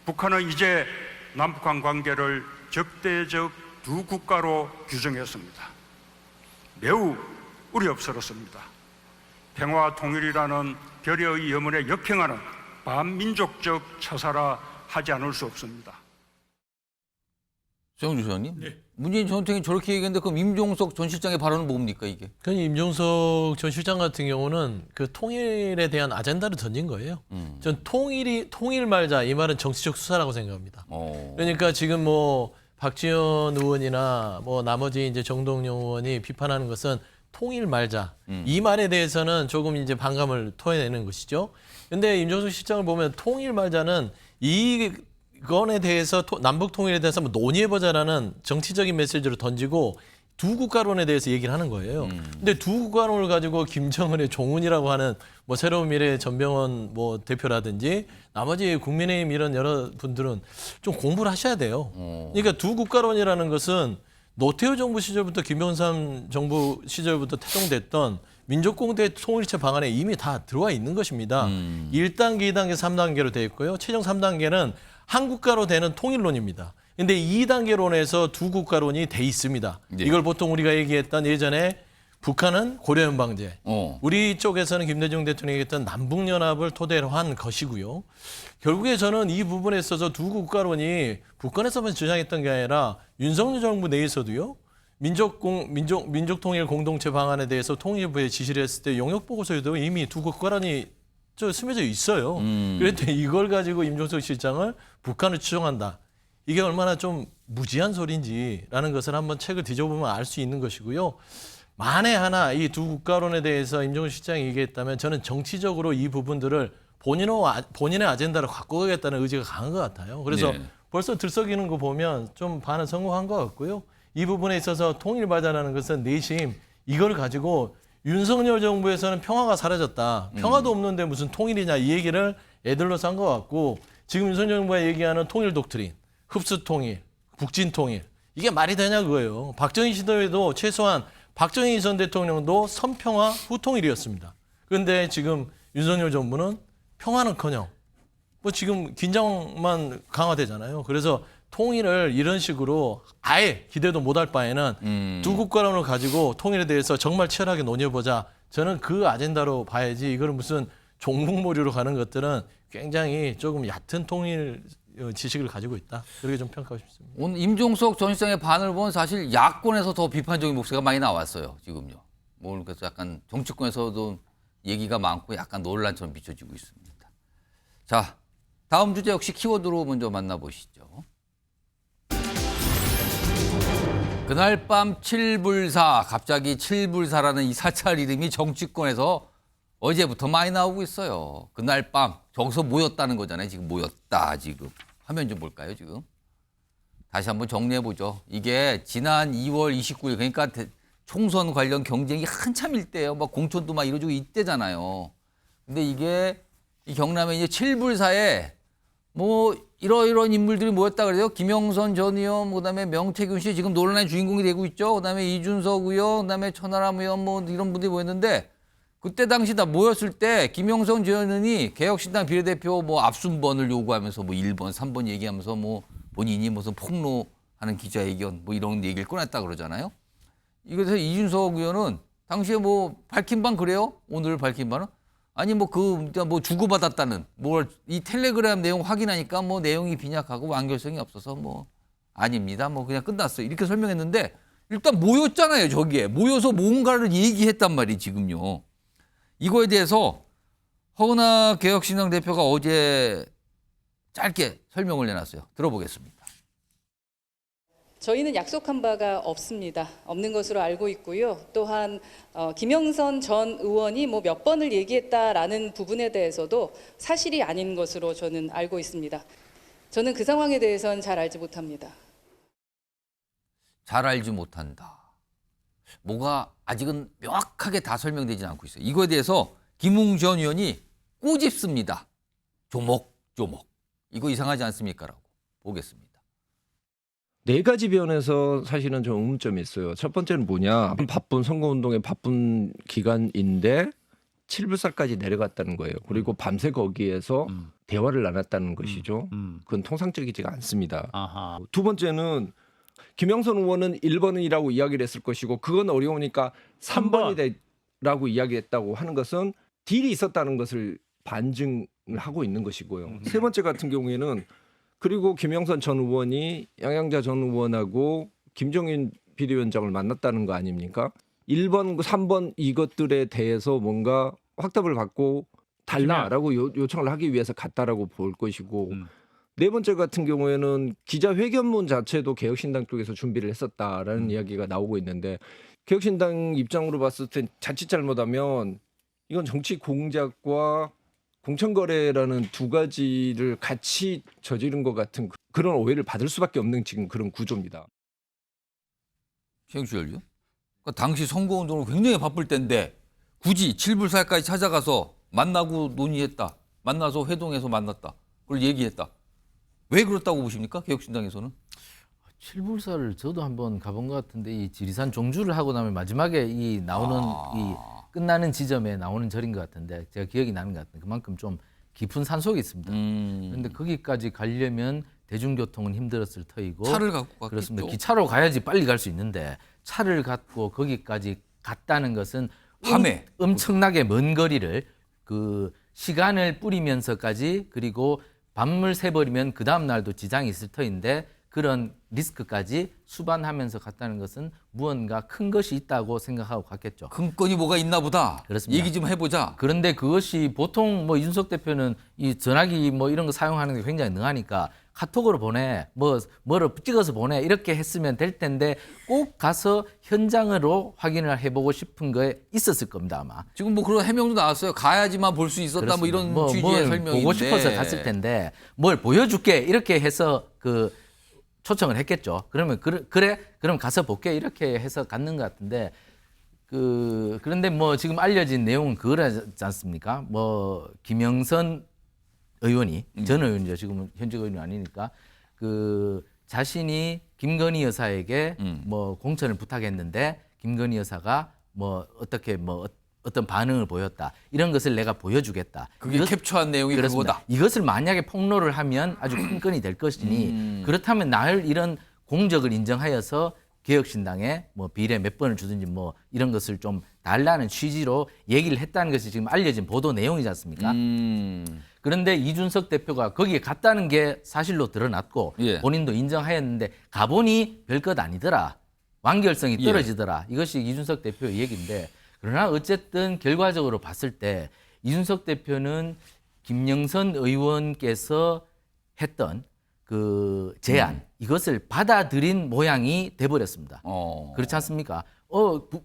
북한은 이제 남북한 관계를 적대적 두 국가로 규정했습니다. 매우 우려스럽습니다. 평화 통일이라는 결의의 염원에 역행하는 반민족적 처사라 하지 않을 수 없습니다. 정주 소장님, 문재인 전 대통령이 저렇게 얘기했는데 그럼 임종석 전 실장의 발언은 뭡니까 이게? 그 임종석 전 실장 같은 경우는 그 통일에 대한 아젠다를 던진 거예요. 전 통일 말자 이 말은 정치적 수사라고 생각합니다. 그러니까 지금 뭐 박지원 의원이나 뭐 나머지 이제 정동영 의원이 비판하는 것은 통일 말자 이 말에 대해서는 조금 이제 반감을 토해내는 것이죠. 근데 임종석 실장을 보면 통일 말자는 이건에 대해서 남북 통일에 대해서 한번 논의해보자라는 정치적인 메시지를 던지고 두 국가론에 대해서 얘기를 하는 거예요. 근데 두 국가론을 가지고 김정은의 종훈이라고 하는 뭐 새로운 미래 전병헌 뭐 대표라든지 나머지 국민의힘 이런 여러 분들은 좀 공부를 하셔야 돼요. 그러니까 두 국가론이라는 것은 노태우 정부 시절부터 김영삼 정부 시절부터 태동됐던 민족공대 통일체 방안에 이미 다 들어와 있는 것입니다. 1단계, 2단계, 3단계로 되어 있고요. 최종 3단계는 한 국가로 되는 통일론입니다. 근데 2단계론에서 두 국가론이 돼 있습니다. 네. 이걸 보통 우리가 얘기했던 예전에 북한은 고려연방제, 우리 쪽에서는 김대중 대통령이 했던 남북연합을 토대로 한 것이고요. 결국에 저는 이 부분에 있어서 두 국가론이 북한에서만 주장했던 게 아니라 윤석열 정부 내에서도요. 민족통일 공동체 방안에 대해서 통일부에 지시를 했을 때 용역보고서에도 이미 두 국가론이 스며져 있어요. 그랬더니 이걸 가지고 임종석 실장을 북한을 추종한다. 이게 얼마나 좀 무지한 소리인지라는 것을 한번 책을 뒤져보면 알 수 있는 것이고요. 만에 하나 이 두 국가론에 대해서 임종석 실장이 얘기했다면 저는 정치적으로 이 부분들을 본인의 아젠다로 갖고 가겠다는 의지가 강한 것 같아요. 그래서 벌써 들썩이는 거 보면 좀 반은 성공한 것 같고요. 이 부분에 있어서 통일발전하는 것은 내심 이걸 가지고 윤석열 정부에서는 평화가 사라졌다. 평화도 없는데 무슨 통일이냐 이 얘기를 애들로서 한 것 같고 지금 윤석열 정부가 얘기하는 통일 독트린, 흡수 통일, 북진 통일 이게 말이 되냐 그거예요. 박정희 시대에도 최소한 박정희 전 대통령도 선평화 후통일이었습니다. 그런데 지금 윤석열 정부는 평화는커녕 뭐 지금 긴장만 강화되잖아요. 그래서 통일을 이런 식으로 아예 기대도 못할 바에는 두 국가론을 가지고 통일에 대해서 정말 치열하게 논의해보자. 저는 그 아젠다로 봐야지 이거는 무슨 종북몰이로 가는 것들은 굉장히 조금 얕은 통일 지식을 가지고 있다. 그렇게 좀 평가하고 싶습니다. 오늘 임종석 전 실장의 반응을 보면 사실 야권에서 더 비판적인 목소리가 많이 나왔어요. 지금요. 뭐 그래서 약간 정치권에서도 얘기가 많고 약간 논란처럼 비춰지고 있습니다. 자, 다음 주제 역시 키워드로 먼저 만나보시죠. 그날 밤 7불사, 갑자기 7불사라는 이 사찰 이름이 정치권에서 어제부터 많이 나오고 있어요. 그날 밤 저기서 모였다는 거잖아요. 지금 모였다 지금. 화면 좀 볼까요 지금. 다시 한번 정리해보죠. 이게 지난 2월 29일 그러니까 총선 관련 경쟁이 한참일 때예요. 막 공천도 막 이루어지고 이때잖아요. 근데 이게 이 경남에 이제 7불사에 뭐 이러이러한 인물들이 모였다 그래요. 김영선 전 의원, 그다음에 명태균 씨 지금 논란의 주인공이 되고 있죠. 그다음에 이준석 의원, 그다음에 천하람 의원 뭐 이런 분들이 모였는데 그때 당시 다 모였을 때 김영선 전 의원이 개혁신당 비례대표 뭐 압순번을 요구하면서 뭐 1번, 3번 얘기하면서 뭐 본인이 무슨 폭로하는 기자회견 뭐 이런 얘기를 꺼냈다 그러잖아요. 이것에서 이준석 의원은 당시에 뭐 밝힌 바는 그래요? 오늘 밝힌 바는? 아니 뭐 뭐 주고받았다는 뭘 이 텔레그램 내용 확인하니까 뭐 내용이 빈약하고 완결성이 없어서 뭐 아닙니다. 뭐 그냥 끝났어요. 이렇게 설명했는데 일단 모였잖아요. 저기에 모여서 뭔가를 얘기했단 말이에요. 지금요. 이거에 대해서 허은하 개혁신당 대표가 어제 짧게 설명을 내놨어요. 들어보겠습니다. 저희는 약속한 바가 없습니다. 없는 것으로 알고 있고요. 또한 김영선 전 의원이 뭐 몇 번을 얘기했다라는 부분에 대해서도 사실이 아닌 것으로 저는 알고 있습니다. 저는 그 상황에 대해서는 잘 알지 못합니다. 잘 알지 못한다. 뭐가 아직은 명확하게 다 설명되지 않고 있어요. 이거에 대해서 김웅 전 의원이 꼬집습니다. 조목조목. 이거 이상하지 않습니까? 라고 보겠습니다. 네 가지 면에서 사실은 좀 의문점이 있어요. 첫 번째는 뭐냐. 바쁜 선거운동에 바쁜 기간인데 7불살까지 내려갔다는 거예요. 그리고 밤새 거기에서 대화를 나눴다는 것이죠. 그건 통상적이지가 않습니다. 두 번째는 김영선 의원은 1번이라고 이야기를 했을 것이고 그건 어려우니까 3번이라고 이야기했다고 하는 것은 딜이 있었다는 것을 반증을 하고 있는 것이고요. 세 번째 같은 경우에는 그리고 김영선 전 의원이 양양자 전 의원하고 김종인 비대위원장을 만났다는 거 아닙니까? 1번, 3번 이것들에 대해서 뭔가 확답을 받고 달라라고 요청을 하기 위해서 갔다라고 볼 것이고 네 번째 같은 경우에는 기자회견문 자체도 개혁신당 쪽에서 준비를 했었다라는 이야기가 나오고 있는데 개혁신당 입장으로 봤을 때 자칫 잘못하면 이건 정치 공작과 공천거래라는 두 가지를 같이 저지른 것 같은 그런 오해를 받을 수밖에 없는 지금 그런 구조입니다. 최영주 의원, 그러니까 당시 선거운동을 굉장히 바쁠 때인데 굳이 7불살까지 찾아가서 만나고 논의했다. 만나서 회동해서 만났다. 그걸 얘기했다. 왜 그렇다고 보십니까? 개혁신당에서는? 7불살을 저도 한번 가본 것 같은데 이 지리산 종주를 하고 나면 마지막에 이 나오는 이 끝나는 지점에 나오는 절인 것 같은데 제가 기억이 나는 것 같은데 그만큼 좀 깊은 산속에 있습니다. 그런데 거기까지 가려면 대중교통은 힘들었을 터이고 차를 갖고 갔겠죠. 그렇습니다. 기차로 가야지 빨리 갈 수 있는데 차를 갖고 거기까지 갔다는 것은 밤에 엄청나게 먼 거리를 그 시간을 뿌리면서까지 그리고 밤을 새버리면 그 다음 날도 지장이 있을 터인데 그런 리스크까지 수반하면서 갔다는 것은 무언가 큰 것이 있다고 생각하고 갔겠죠. 큰 건이 뭐가 있나 보다. 그렇습니다. 얘기 좀 해보자. 그런데 그것이 보통 뭐 이준석 대표는 이 전화기 뭐 이런 거 사용하는 게 굉장히 능하니까 카톡으로 보내, 뭐를 찍어서 보내 이렇게 했으면 될 텐데 꼭 가서 현장으로 확인을 해보고 싶은 거에 있었을 겁니다 아마. 지금 뭐 그런 해명도 나왔어요. 가야지만 볼 수 있었다 뭐 이런 취지의 설명인데. 보고 싶어서 갔을 텐데 뭘 보여줄게 이렇게 해서 그 초청을 했겠죠. 그러면 그래 그럼 가서 볼게 이렇게 해서 갔는 것 같은데 그런데 뭐 지금 알려진 내용은 그거라지 않습니까? 뭐 김영선 의원이 전 의원이죠. 지금은 현직 의원이 아니니까 그 자신이 김건희 여사에게 뭐 공천을 부탁했는데 김건희 여사가 뭐 어떻게 뭐 어떤 반응을 보였다. 이런 것을 내가 보여주겠다. 그게 캡처한 내용이 그렇습니다. 그거다. 이것을 만약에 폭로를 하면 아주 큰 건이 될 것이니 그렇다면 나를 이런 공적을 인정하여서 개혁신당에 뭐 비례 몇 번을 주든지 뭐 이런 것을 좀 달라는 취지로 얘기를 했다는 것이 지금 알려진 보도 내용이지 않습니까? 그런데 이준석 대표가 거기에 갔다는 게 사실로 드러났고 본인도 인정하였는데 가보니 별것 아니더라. 완결성이 떨어지더라. 이것이 이준석 대표의 얘기인데 그러나 어쨌든 결과적으로 봤을 때 이준석 대표는 김영선 의원께서 했던 그 제안 이것을 받아들인 모양이 돼버렸습니다. 그렇지 않습니까?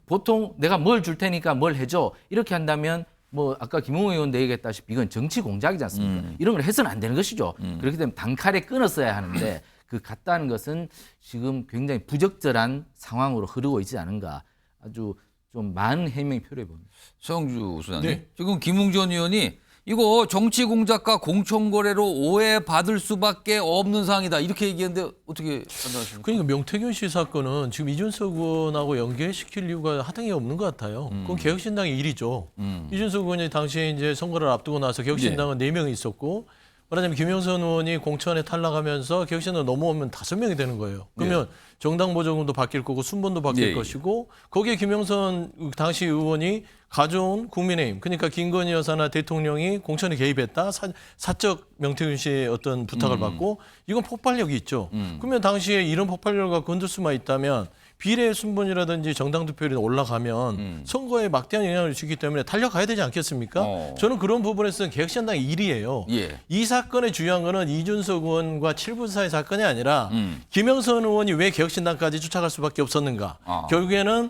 보통 내가 뭘 줄 테니까 뭘 해줘 이렇게 한다면 뭐 아까 김웅 의원도 얘기했다시피 이건 정치 공작이지 않습니까? 이런 걸 해서는 안 되는 것이죠. 그렇기 때문에 단칼에 끊었어야 하는데 그 같다는 것은 지금 굉장히 부적절한 상황으로 흐르고 있지 않은가 아주 좀 많은 해명이 필요해 보입니다. 서영주 소장님, 지금 김웅 전 의원이 이거 정치 공작과 공천거래로 오해받을 수밖에 없는 상황이다 이렇게 얘기했는데 어떻게 판단하십니까? 그러니까 명태균 씨 사건은 지금 이준석 의원하고 연계시킬 이유가 하등이 없는 것 같아요. 그건 개혁신당의 일이죠. 이준석 의원이 당시에 이제 선거를 앞두고 나서 개혁신당은 4명이 있었고 말하자면 김영선 의원이 공천에 탈락하면서 개혁신당 넘어오면 5명이 되는 거예요. 그러면 정당 보조금도 바뀔 거고 순번도 바뀔 것이고 거기에 김영선 당시 의원이 가져온 국민의힘 그러니까 김건희 여사나 대통령이 공천에 개입했다 사적 명태균 씨의 어떤 부탁을 받고 이건 폭발력이 있죠. 그러면 당시에 이런 폭발력을 건들 수만 있다면 비례 순번이라든지 정당 득표율이 올라가면 선거에 막대한 영향을 주기 때문에 달려가야 되지 않겠습니까? 저는 그런 부분에서는 개혁신당의 일이에요. 예. 이 사건의 중요한 거는 이준석 의원과 칠부사의 사건이 아니라 김영선 의원이 왜 개혁신당까지 쫓아갈 수밖에 없었는가. 결국에는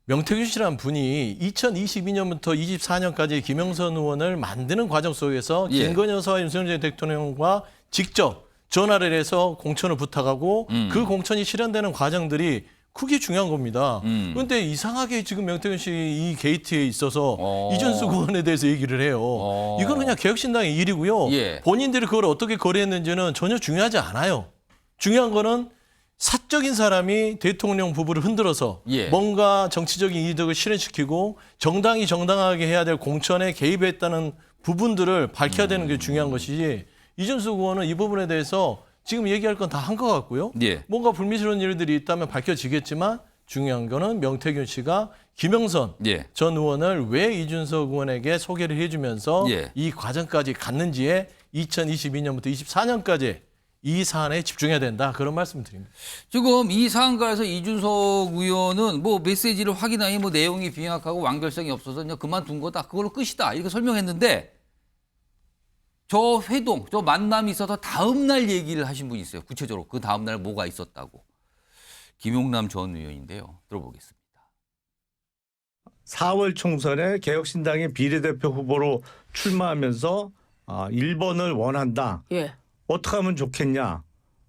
명태균 씨라는 분이 2022년부터 24년까지 김영선 의원을 만드는 과정 속에서 예. 김건희 여사와 윤석열 대통령과 직접 전화를 해서 공천을 부탁하고 그 공천이 실현되는 과정들이 크게 중요한 겁니다. 그런데 이상하게 지금 명태균 씨 이 게이트에 있어서 이준석 의원에 대해서 얘기를 해요. 이건 그냥 개혁신당의 일이고요. 예. 본인들이 그걸 어떻게 거래했는지는 전혀 중요하지 않아요. 중요한 거는 사적인 사람이 대통령 부부를 흔들어서 예. 뭔가 정치적인 이득을 실현시키고 정당이 정당하게 해야 될 공천에 개입했다는 부분들을 밝혀야 되는 게 중요한 것이지 이준석 의원은 이 부분에 대해서 지금 얘기할 건 다 한 것 같고요. 예. 뭔가 불미스러운 일들이 있다면 밝혀지겠지만 중요한 거는 명태균 씨가 김영선 예. 전 의원을 왜 이준석 의원에게 소개를 해주면서 예. 이 과정까지 갔는지에 2022년부터 24년까지 이 사안에 집중해야 된다. 그런 말씀을 드립니다. 지금 이 사안과에서 이준석 의원은 뭐 메시지를 확인하니 뭐 내용이 빈약하고 완결성이 없어서 그냥 그만둔 거다. 그걸로 끝이다. 이렇게 설명했는데 저 회동, 저 만남이 있어서 다음 날 얘기를 하신 분이 있어요. 구체적으로 그 다음 날 뭐가 있었다고. 김용남 전 의원인데요. 들어보겠습니다. 4월 총선에 개혁신당의 비례대표 후보로 출마하면서 1번을 원한다. 예. 어떻게 하면 좋겠냐?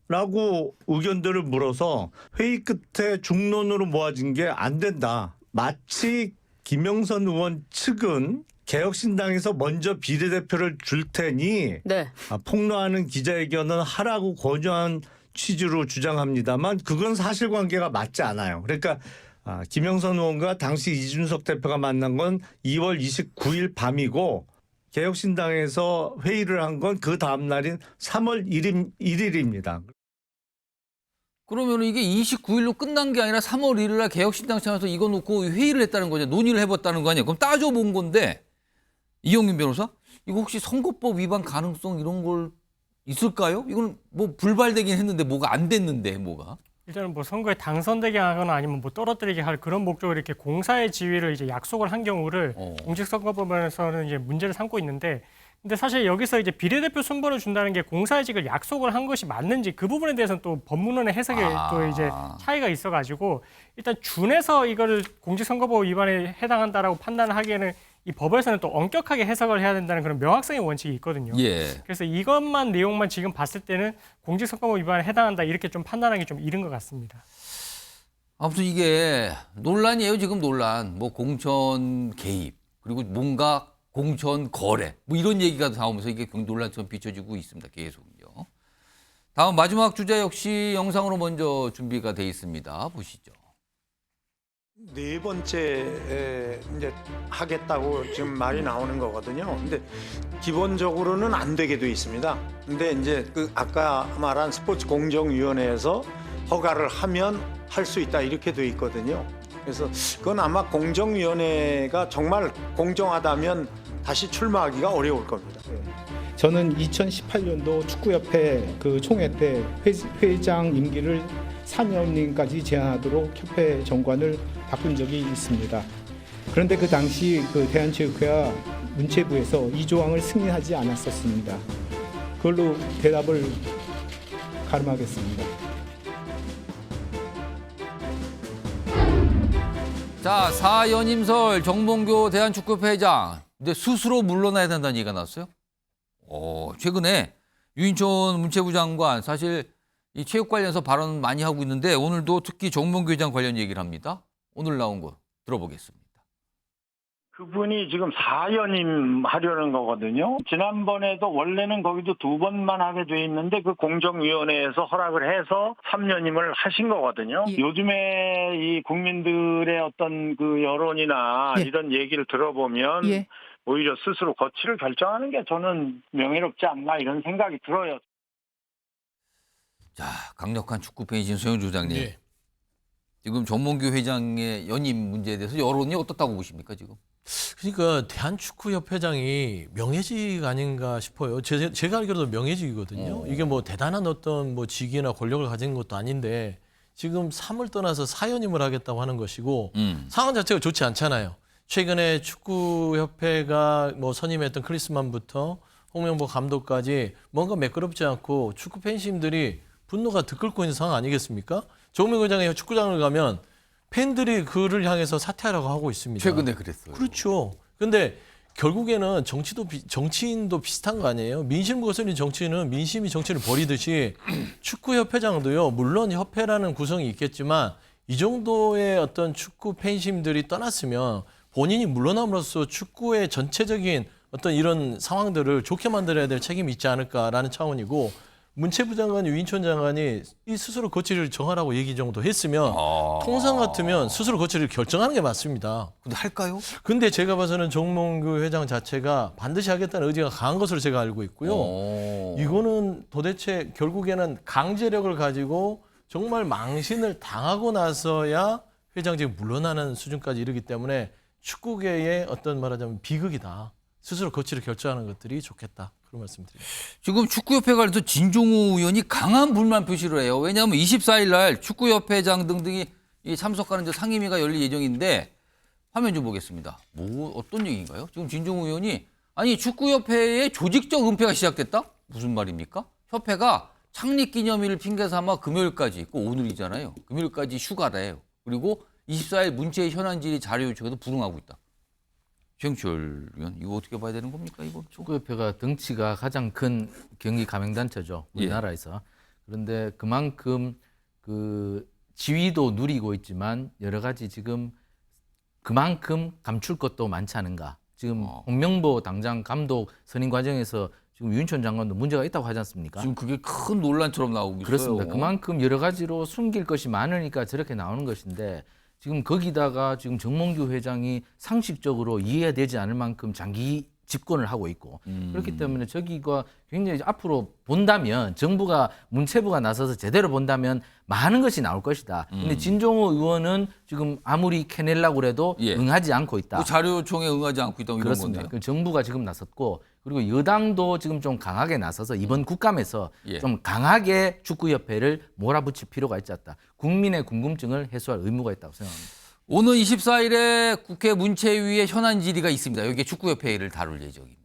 라고 의견들을 물어서 회의 끝에 중론으로 모아진 게 안 된다. 마치 김영선 의원 측은 개혁신당에서 먼저 비례대표를 줄 테니 네. 폭로하는 기자회견은 하라고 권유한 취지로 주장합니다만 그건 사실관계가 맞지 않아요. 그러니까 김영선 의원과 당시 이준석 대표가 만난 건 2월 29일 밤이고 개혁신당에서 회의를 한 건 그 다음 날인 3월 1일입니다. 그러면 이게 29일로 끝난 게 아니라 3월 1일 날 개혁신당 차원에서 이거 놓고 회의를 했다는 거냐, 논의를 해봤다는 거 아니야. 그럼 따져본 건데 이영민 변호사, 이거 혹시 선거법 위반 가능성 이런 걸 있을까요? 이건 뭐 불발되긴 했는데 뭐가 안 됐는데 뭐가? 일단은 뭐 선거에 당선되게 하거나 아니면 뭐 떨어뜨리게 할 그런 목적으로 이렇게 공사의 지위를 이제 약속을 한 경우를 공직선거법에서는 이제 문제를 삼고 있는데, 근데 사실 여기서 이제 비례대표 순번을 준다는 게 공사의직을 약속을 한 것이 맞는지 그 부분에 대해서는 또 법문원의 해석에 또 이제 차이가 있어가지고 일단 준해서 이거를 공직선거법 위반에 해당한다라고 판단을 하기에는 이 법에서는 또 엄격하게 해석을 해야 된다는 그런 명확성의 원칙이 있거든요. 예. 그래서 이것만 내용만 지금 봤을 때는 공직선거법 위반에 해당한다 이렇게 좀 판단하기 좀 이른 것 같습니다. 아무튼 이게 논란이에요. 지금 논란. 뭐 공천 개입 그리고 뭔가 공천 거래 뭐 이런 얘기가 나오면서 이게 논란처럼 비춰지고 있습니다. 계속요. 다음 마지막 주제 역시 영상으로 먼저 준비가 돼 있습니다. 보시죠. 네 번째 이제 하겠다고 지금 말이 나오는 거거든요. 근데 기본적으로는 안 되게 돼 있습니다. 근데 이제 그 아까 말한 스포츠 공정위원회에서 허가를 하면 할 수 있다 이렇게 돼 있거든요. 그래서 그건 아마 공정위원회가 정말 공정하다면 다시 출마하기가 어려울 겁니다. 저는 2018년도 축구협회 그 총회 때 회장 임기를 4년까지 제한하도록 협회 정관을 바꾼 적이 있습니다. 그런데 그 당시 그 대한체육회와 문체부에서 이 조항을 승인하지 않았었습니다. 그걸로 대답을 가름하겠습니다. 자, 사연임설 정몽규 대한축구협회 회장. 근데 스스로 물러나야 된다는 얘기가 나왔어요. 최근에 유인촌 문체부 장관 사실 이 체육 관련해서 발언 많이 하고 있는데 오늘도 특히 정몽규 회장 관련 얘기를 합니다. 오늘 나온 거 들어보겠습니다. 그분이 지금 4연임 하려는 거거든요. 지난번에도 원래는 거기도 2번만 하게 돼 있는데 그 공정위원회에서 허락을 해서 3연임을 하신 거거든요. 예. 요즘에 이 국민들의 어떤 그 여론이나 예. 이런 얘기를 들어보면 예. 오히려 스스로 거취를 결정하는 게 저는 명예롭지 않나 이런 생각이 들어요. 자, 강력한 축구 팬이신 소영주 부장님. 예. 지금 정몽규 회장의 연임 문제에 대해서 여론이 어떻다고 보십니까 지금? 그러니까 대한축구협회장이 명예직 아닌가 싶어요. 제가 알기로도 명예직이거든요. 이게 뭐 대단한 어떤 뭐 직위나 권력을 가진 것도 아닌데 지금 3을 떠나서 4연임을 하겠다고 하는 것이고 상황 자체가 좋지 않잖아요. 최근에 축구협회가 뭐 선임했던 클리스만부터 홍명보 감독까지 뭔가 매끄럽지 않고 축구 팬심들이 분노가 들끓고 있는 상황 아니겠습니까? 조명구 회장이 축구장을 가면 팬들이 그를 향해서 사퇴하라고 하고 있습니다. 최근에 그랬어요. 그렇죠. 근데 결국에는 정치인도 비슷한 거 아니에요? 민심 거스린 정치인은 민심이 정치를 벌이듯이 축구협회장도요. 물론 협회라는 구성이 있겠지만 이 정도의 어떤 축구 팬심들이 떠났으면 본인이 물러남으로써 축구의 전체적인 어떤 이런 상황들을 좋게 만들어야 될 책임이 있지 않을까라는 차원이고 문체부 장관이 유인천 장관이 이 스스로 거취를 정하라고 얘기 정도 했으면 통상 같으면 스스로 거취를 결정하는 게 맞습니다. 근데 할까요? 근데 제가 봐서는 정몽규 회장 자체가 반드시 하겠다는 의지가 강한 것으로 제가 알고 있고요. 이거는 도대체 결국에는 강제력을 가지고 정말 망신을 당하고 나서야 회장직이 물러나는 수준까지 이르기 때문에 축구계의 어떤 말하자면 비극이다. 스스로 거취를 결정하는 것들이 좋겠다. 그런 말씀드립니다. 지금 축구협회 관련해서 진종우 의원이 강한 불만 표시를 해요. 왜냐하면 24일 날 축구협회장 등등이 참석하는 상임위가 열릴 예정인데 화면 좀 보겠습니다. 어떤 얘기인가요? 지금 진종우 의원이 아니 축구협회의 조직적 은폐가 시작됐다? 무슨 말입니까? 협회가 창립기념일을 핑계 삼아 금요일까지, 오늘이잖아요. 금요일까지 휴가래요. 그리고 24일 문체의 현안질의 자료 요청에도 불응하고 있다. 최영철 의원, 이거 어떻게 봐야 되는 겁니까? 이거 축구협회가 덩치가 가장 큰 경기 가맹단체죠. 우리나라에서. 그런데 그만큼 그 지위도 누리고 있지만 여러 가지 지금 그만큼 감출 것도 많지 않은가. 지금 홍명보 당장 감독 선임 과정에서 지금 유인천 장관도 문제가 있다고 하지 않습니까? 지금 그게 큰 논란처럼 나오고 있어요. 그렇습니다. 그만큼 여러 가지로 숨길 것이 많으니까 저렇게 나오는 것인데 지금 거기다가 지금 정몽규 회장이 상식적으로 이해되지 않을 만큼 장기 집권을 하고 있고 그렇기 때문에 저기가 굉장히 앞으로 본다면 정부가 문체부가 나서서 제대로 본다면 많은 것이 나올 것이다. 근데 진종호 의원은 지금 아무리 캐내려고 그래도 응하지 않고 있다. 뭐 자료 요청에 응하지 않고 있다 이런 그렇습니다. 건데요. 정부가 지금 나섰고 그리고 여당도 지금 좀 강하게 나서서 이번 국감에서 좀 강하게 축구협회를 몰아붙일 필요가 있지 않다. 국민의 궁금증을 해소할 의무가 있다고 생각합니다. 오늘 24일에 국회 문체위의 현안 질의가 있습니다. 여기에 축구협회를 다룰 예정입니다.